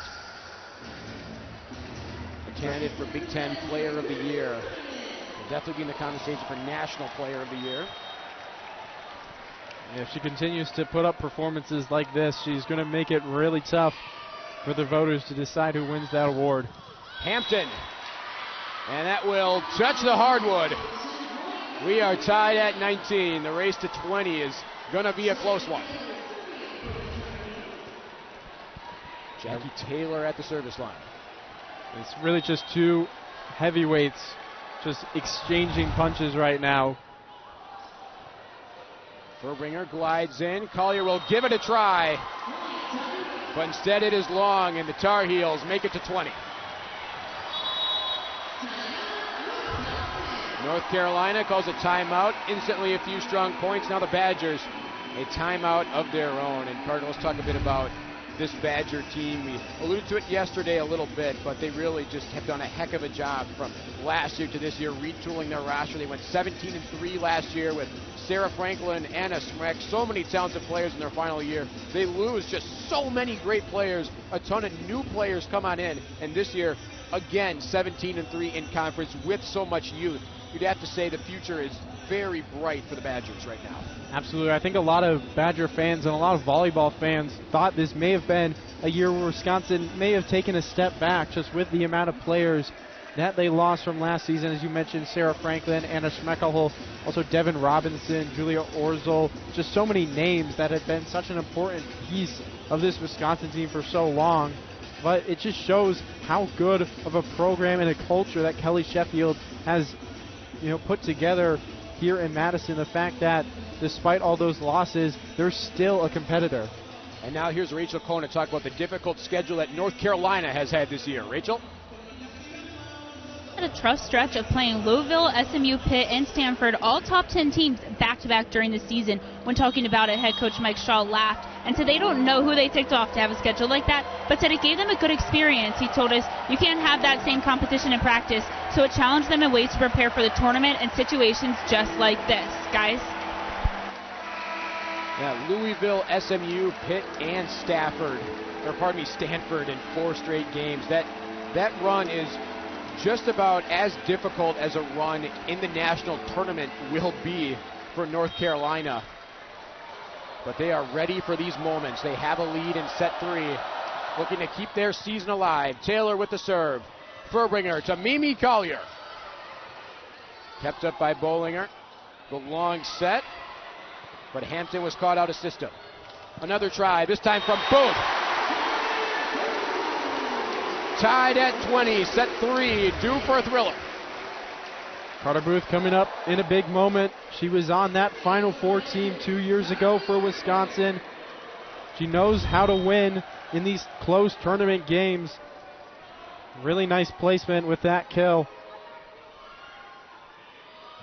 A candidate for Big Ten Player of the Year. Will definitely be in the conversation for National Player of the Year. If she continues to put up performances like this, she's going to make it really tough for the voters to decide who wins that award. Hampton, and that will touch the hardwood. We are tied at 19. The race to 20 is going to be a close one. Jackie Taylor at the service line. It's really just 2 heavyweights just exchanging punches right now. Furbringer glides in. Collier will give it a try, but instead it is long, and the Tar Heels make it to 20. North Carolina calls a timeout. Instantly a few strong points. Now the Badgers, a timeout of their own. And Carter, let's talk a bit about this Badger team. We alluded to it yesterday a little bit, but they really just have done a heck of a job from last year to this year, retooling their roster. They went 17-3 last year with Sarah Franklin, Anna Smrek, so many talented players in their final year. They lose just so many great players. A ton of new players come on in, and this year, again, 17-3 in conference with so much youth. You'd have to say the future is very bright for the Badgers right now. Absolutely. I think a lot of Badger fans and a lot of volleyball fans thought this may have been a year where Wisconsin may have taken a step back just with the amount of players that they lost from last season. As you mentioned, Sarah Franklin, Anna Schmeckel, also Devin Robinson, Julia Orzel, just so many names that had been such an important piece of this Wisconsin team for so long. But it just shows how good of a program and a culture that Kelly Sheffield has put together here in Madison. The fact that despite all those losses, they're still a competitor. And now here's Rachel Cohn to talk about the difficult schedule that North Carolina has had this year. Rachel? Had a tough stretch of playing Louisville, SMU, Pitt, and Stanford, all top 10 teams back-to-back during the season. When talking about it, head coach Mike Shaw laughed and said they don't know who they ticked off to have a schedule like that, but said it gave them a good experience. He told us, you can't have that same competition in practice, so it challenged them in ways to prepare for the tournament and situations just like this. Guys? Yeah, Louisville, SMU, Pitt, and Stanford in 4 straight games. That run is just about as difficult as a run in the national tournament will be for North Carolina. But they are ready for these moments. They have a lead in set 3, looking to keep their season alive. Taylor with the serve. Furbringer to Mimi Collier. Kept up by Bollinger. The long set, but Hampton was caught out of system. Another try, this time from Booth. Tied at 20, set 3, due for a thriller. Carter Booth coming up in a big moment. She was on that Final Four team 2 years ago for Wisconsin. She knows how to win in these close tournament games. Really nice placement with that kill.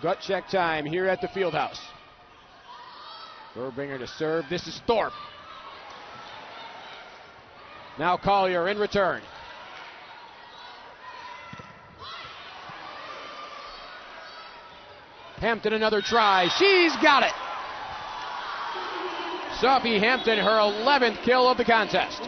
Gut check time here at the Fieldhouse. Burbinger to serve. This is Thorpe. Now Collier in return. Hampton another try. She's got it. Sophie Hampton, her 11th kill of the contest.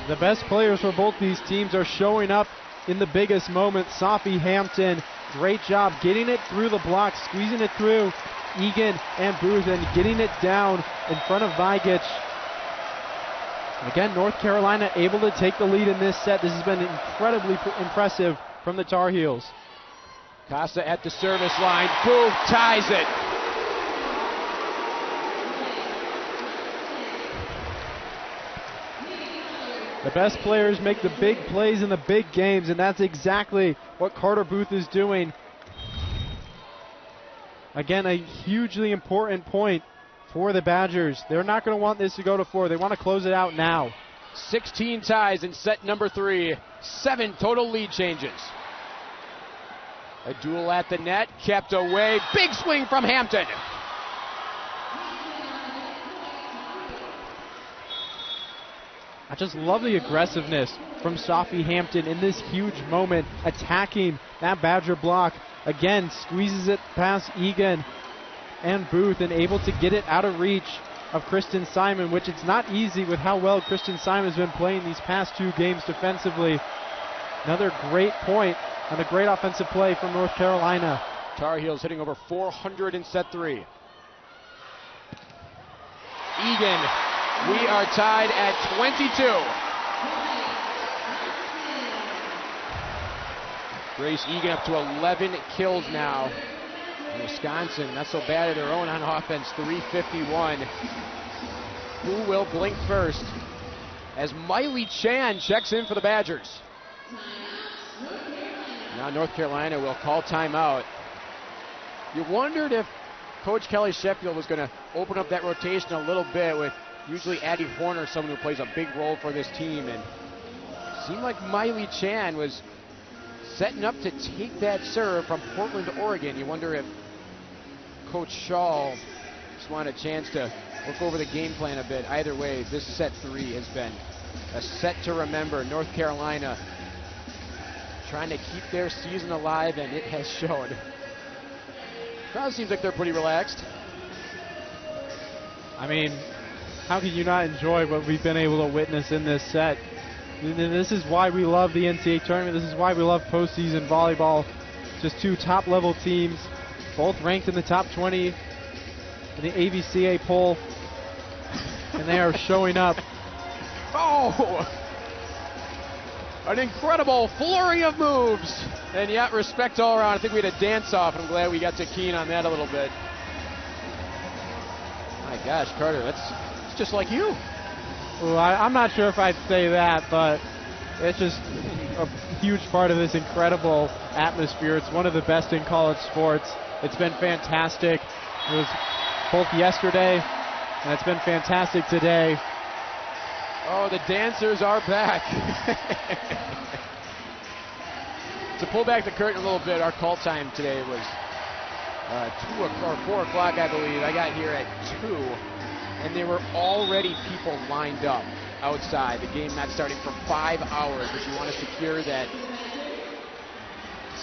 The best players for both these teams are showing up in the biggest moments. Sophie Hampton, great job getting it through the block, squeezing it through Egan and Booth, and getting it down in front of Vigich. Again, North Carolina able to take the lead in this set. This has been incredibly impressive from the Tar Heels. Casa at the service line. Booth ties it. The best players make the big plays in the big games, and that's exactly what Carter Booth is doing. Again, a hugely important point for the Badgers. They're not going to want this to go to 4. They want to close it out now. 16 ties in set number 3. 7 total lead changes. A duel at the net, kept away. Big swing from Hampton. I just love the aggressiveness from Sophie Hampton in this huge moment, attacking that Badger block. Again, squeezes it past Egan and Booth and able to get it out of reach of Kristen Simon, which it's not easy with how well Kristen Simon has been playing these past 2 games defensively. Another great point and a great offensive play from North Carolina. Tar Heels hitting over 400 in set 3. Egan, we are tied at 22. Grace Egan up to 11 kills now. And Wisconsin, not so bad of their own on offense, 351. Who will blink first? As Miley Chan checks in for the Badgers. Now North Carolina will call timeout. You wondered if Coach Kelly Sheffield was going to open up that rotation a little bit with usually Addie Horner, someone who plays a big role for this team. And it seemed like Miley Chan was setting up to take that serve from Portland, Oregon. You wonder if Coach Shaw just wanted a chance to look over the game plan a bit. Either way, this set 3 has been a set to remember. North Carolina trying to keep their season alive, and it has shown. Crowd seems like they're pretty relaxed. I mean, how can you not enjoy what we've been able to witness in this set? This is why we love the NCAA tournament. This is why we love postseason volleyball. Just 2 top-level teams, both ranked in the top 20 in the AVCA poll, and they are showing up. Oh! An incredible flurry of moves. And yet, respect all around. I think we had a dance-off, and I'm glad we got to keen on that a little bit. My gosh, Carter, it's just like you. Well, I'm not sure if I'd say that, but it's just a huge part of this incredible atmosphere. It's one of the best in college sports. It's been fantastic. It was both yesterday, and it's been fantastic today. Oh, the dancers are back. To pull back the curtain a little bit, our call time today was 2 or 4 o'clock, I believe. I got here at 2, and there were already people lined up outside. The game not starting for 5 hours, but you want to secure that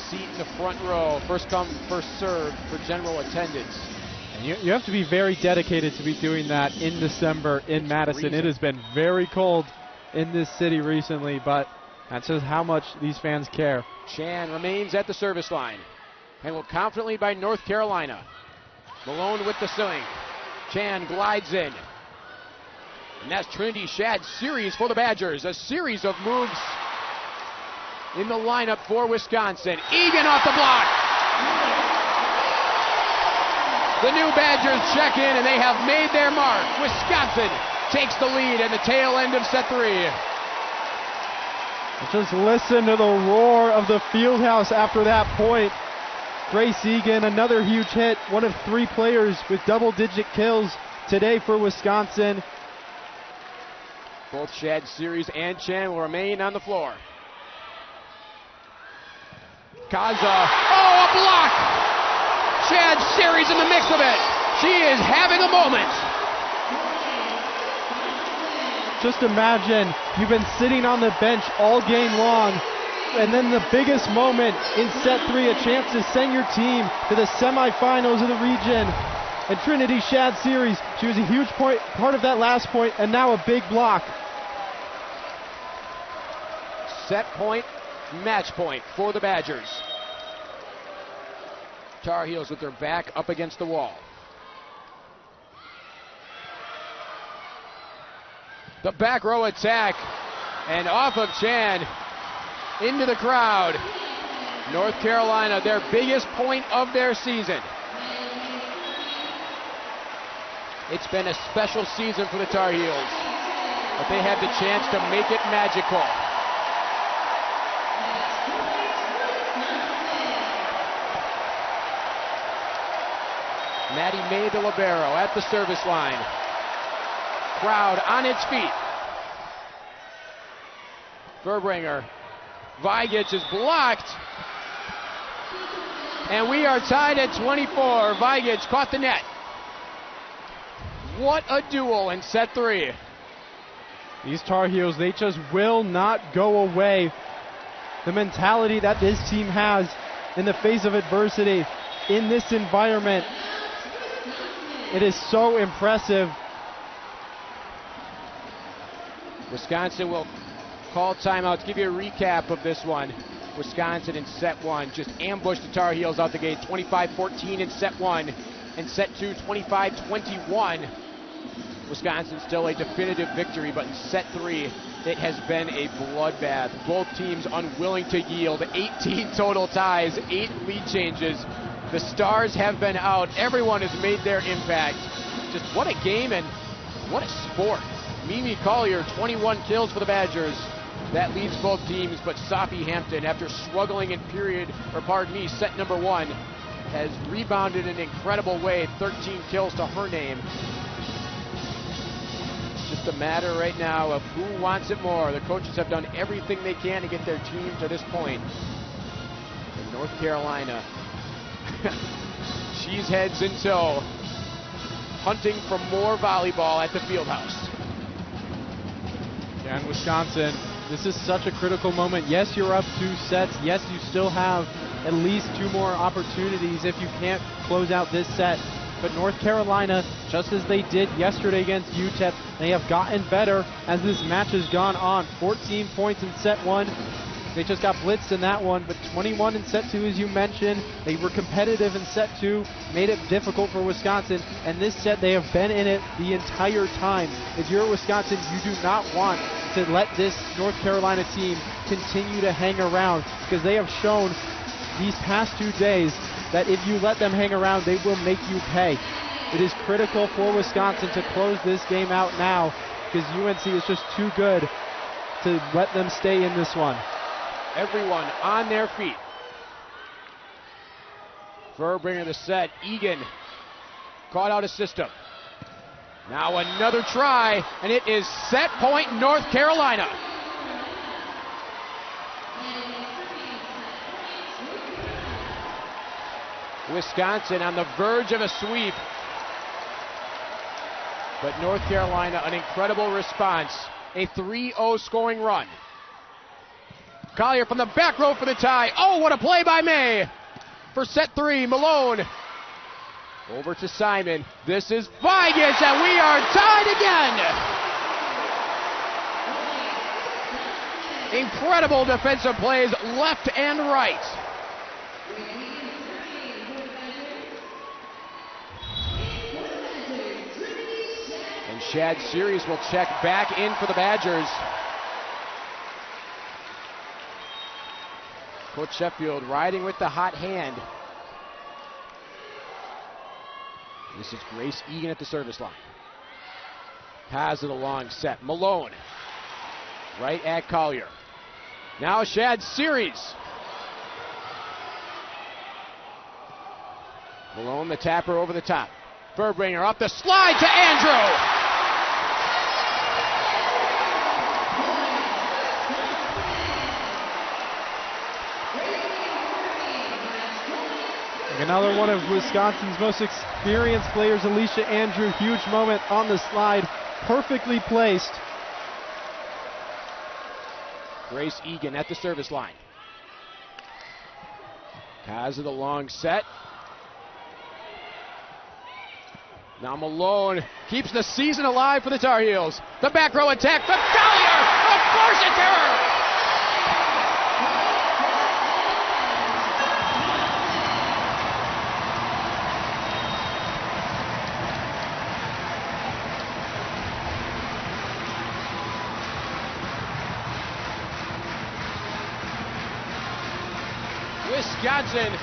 seat in the front row. First come, first serve for general attendance. And you have to be very dedicated to be doing that in December in Madison. It has been very cold in this city recently, but that says how much these fans care. Chan remains at the service line. Handled confidently by North Carolina. Malone with the swing. Chan glides in. And that's Trinity Shad's series for the Badgers. A series of moves in the lineup for Wisconsin. Egan off the block. The new Badgers check in, and they have made their mark. Wisconsin takes the lead in the tail end of set 3. Just listen to the roar of the Fieldhouse after that point. Grace Egan, another huge hit. One of 3 players with double-digit kills today for Wisconsin. Both Shad Series and Chan will remain on the floor. Kaza. Oh, a block! Shad Series in the mix of it. She is having a moment. Just imagine you've been sitting on the bench all game long, and then the biggest moment in set 3, a chance to send your team to the semifinals of the region. And Trinity Shad Series, she was a huge part of that last point, and now a big block. Set point, match point for the Badgers. Tar Heels with their back up against the wall. The back row attack, and off of Chan, into the crowd. North Carolina, their biggest point of their season. It's been a special season for the Tar Heels, but they had the chance to make it magical. Maddie May the libero at the service line. Crowd on its feet. Verbringer. Vigic is blocked. And we are tied at 24. Vigic caught the net. What a duel in set 3. These Tar Heels, they just will not go away. The mentality that this team has in the face of adversity in this environment, it is so impressive. Wisconsin will call timeouts. Give you a recap of this one. Wisconsin in set 1 just ambushed the Tar Heels out the gate. 25-14 in set 1. In set 2, 25-21. Wisconsin still a definitive victory, but in set 3, it has been a bloodbath. Both teams unwilling to yield. 18 total ties, 8 lead changes. The stars have been out. Everyone has made their impact. Just what a game and what a sport. Mimi Collier, 21 kills for the Badgers. That leads both teams, but Safi Hampton, after struggling in set number 1, has rebounded in an incredible way. 13 kills to her name. It's just a matter right now of who wants it more. The coaches have done everything they can to get their team to this point. And North Carolina, she's heads in tow, hunting for more volleyball at the Fieldhouse. And Wisconsin, this is such a critical moment. Yes, you're up 2 sets. Yes, you still have at least 2 more opportunities if you can't close out this set. But North Carolina, just as they did yesterday against UTEP, they have gotten better as this match has gone on. 14 points in set 1. They just got blitzed in that one, but 21 in set 2, as you mentioned. They were competitive in set 2, made it difficult for Wisconsin, and this set they have been in it the entire time. If you're at Wisconsin, you do not want to let this North Carolina team continue to hang around, because they have shown these past 2 days that if you let them hang around, they will make you pay. It is critical for Wisconsin to close this game out now, because UNC is just too good to let them stay in this one. Everyone on their feet. Verbringer the set. Egan caught out of system. Now another try, and it is set point North Carolina. Wisconsin on the verge of a sweep. But North Carolina, an incredible response. A 3-0 scoring run. Collier from the back row for the tie. Oh, what a play by May for set 3. Malone over to Simon. This is Vigic, and we are tied again. Incredible defensive plays left and right. And Shad Series will check back in for the Badgers. Coach Sheffield riding with the hot hand. This is Grace Egan at the service line. Has it a long set. Malone right at Collier. Now Shad Series. Malone the tapper over the top. Verbringer off the slide to Andrew. Another one of Wisconsin's most experienced players, Alicia Andrew. Huge moment on the slide, perfectly placed. Grace Egan at the service line. Kaz of the long set. Now Malone keeps the season alive for the Tar Heels. The back row attack from Collier. Of course it's her. Wisconsin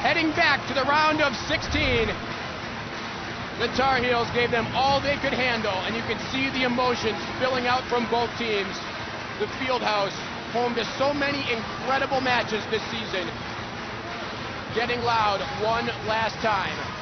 heading back to the round of 16. The Tar Heels gave them all they could handle, and you can see the emotions spilling out from both teams. The Fieldhouse, home to so many incredible matches this season, getting loud one last time.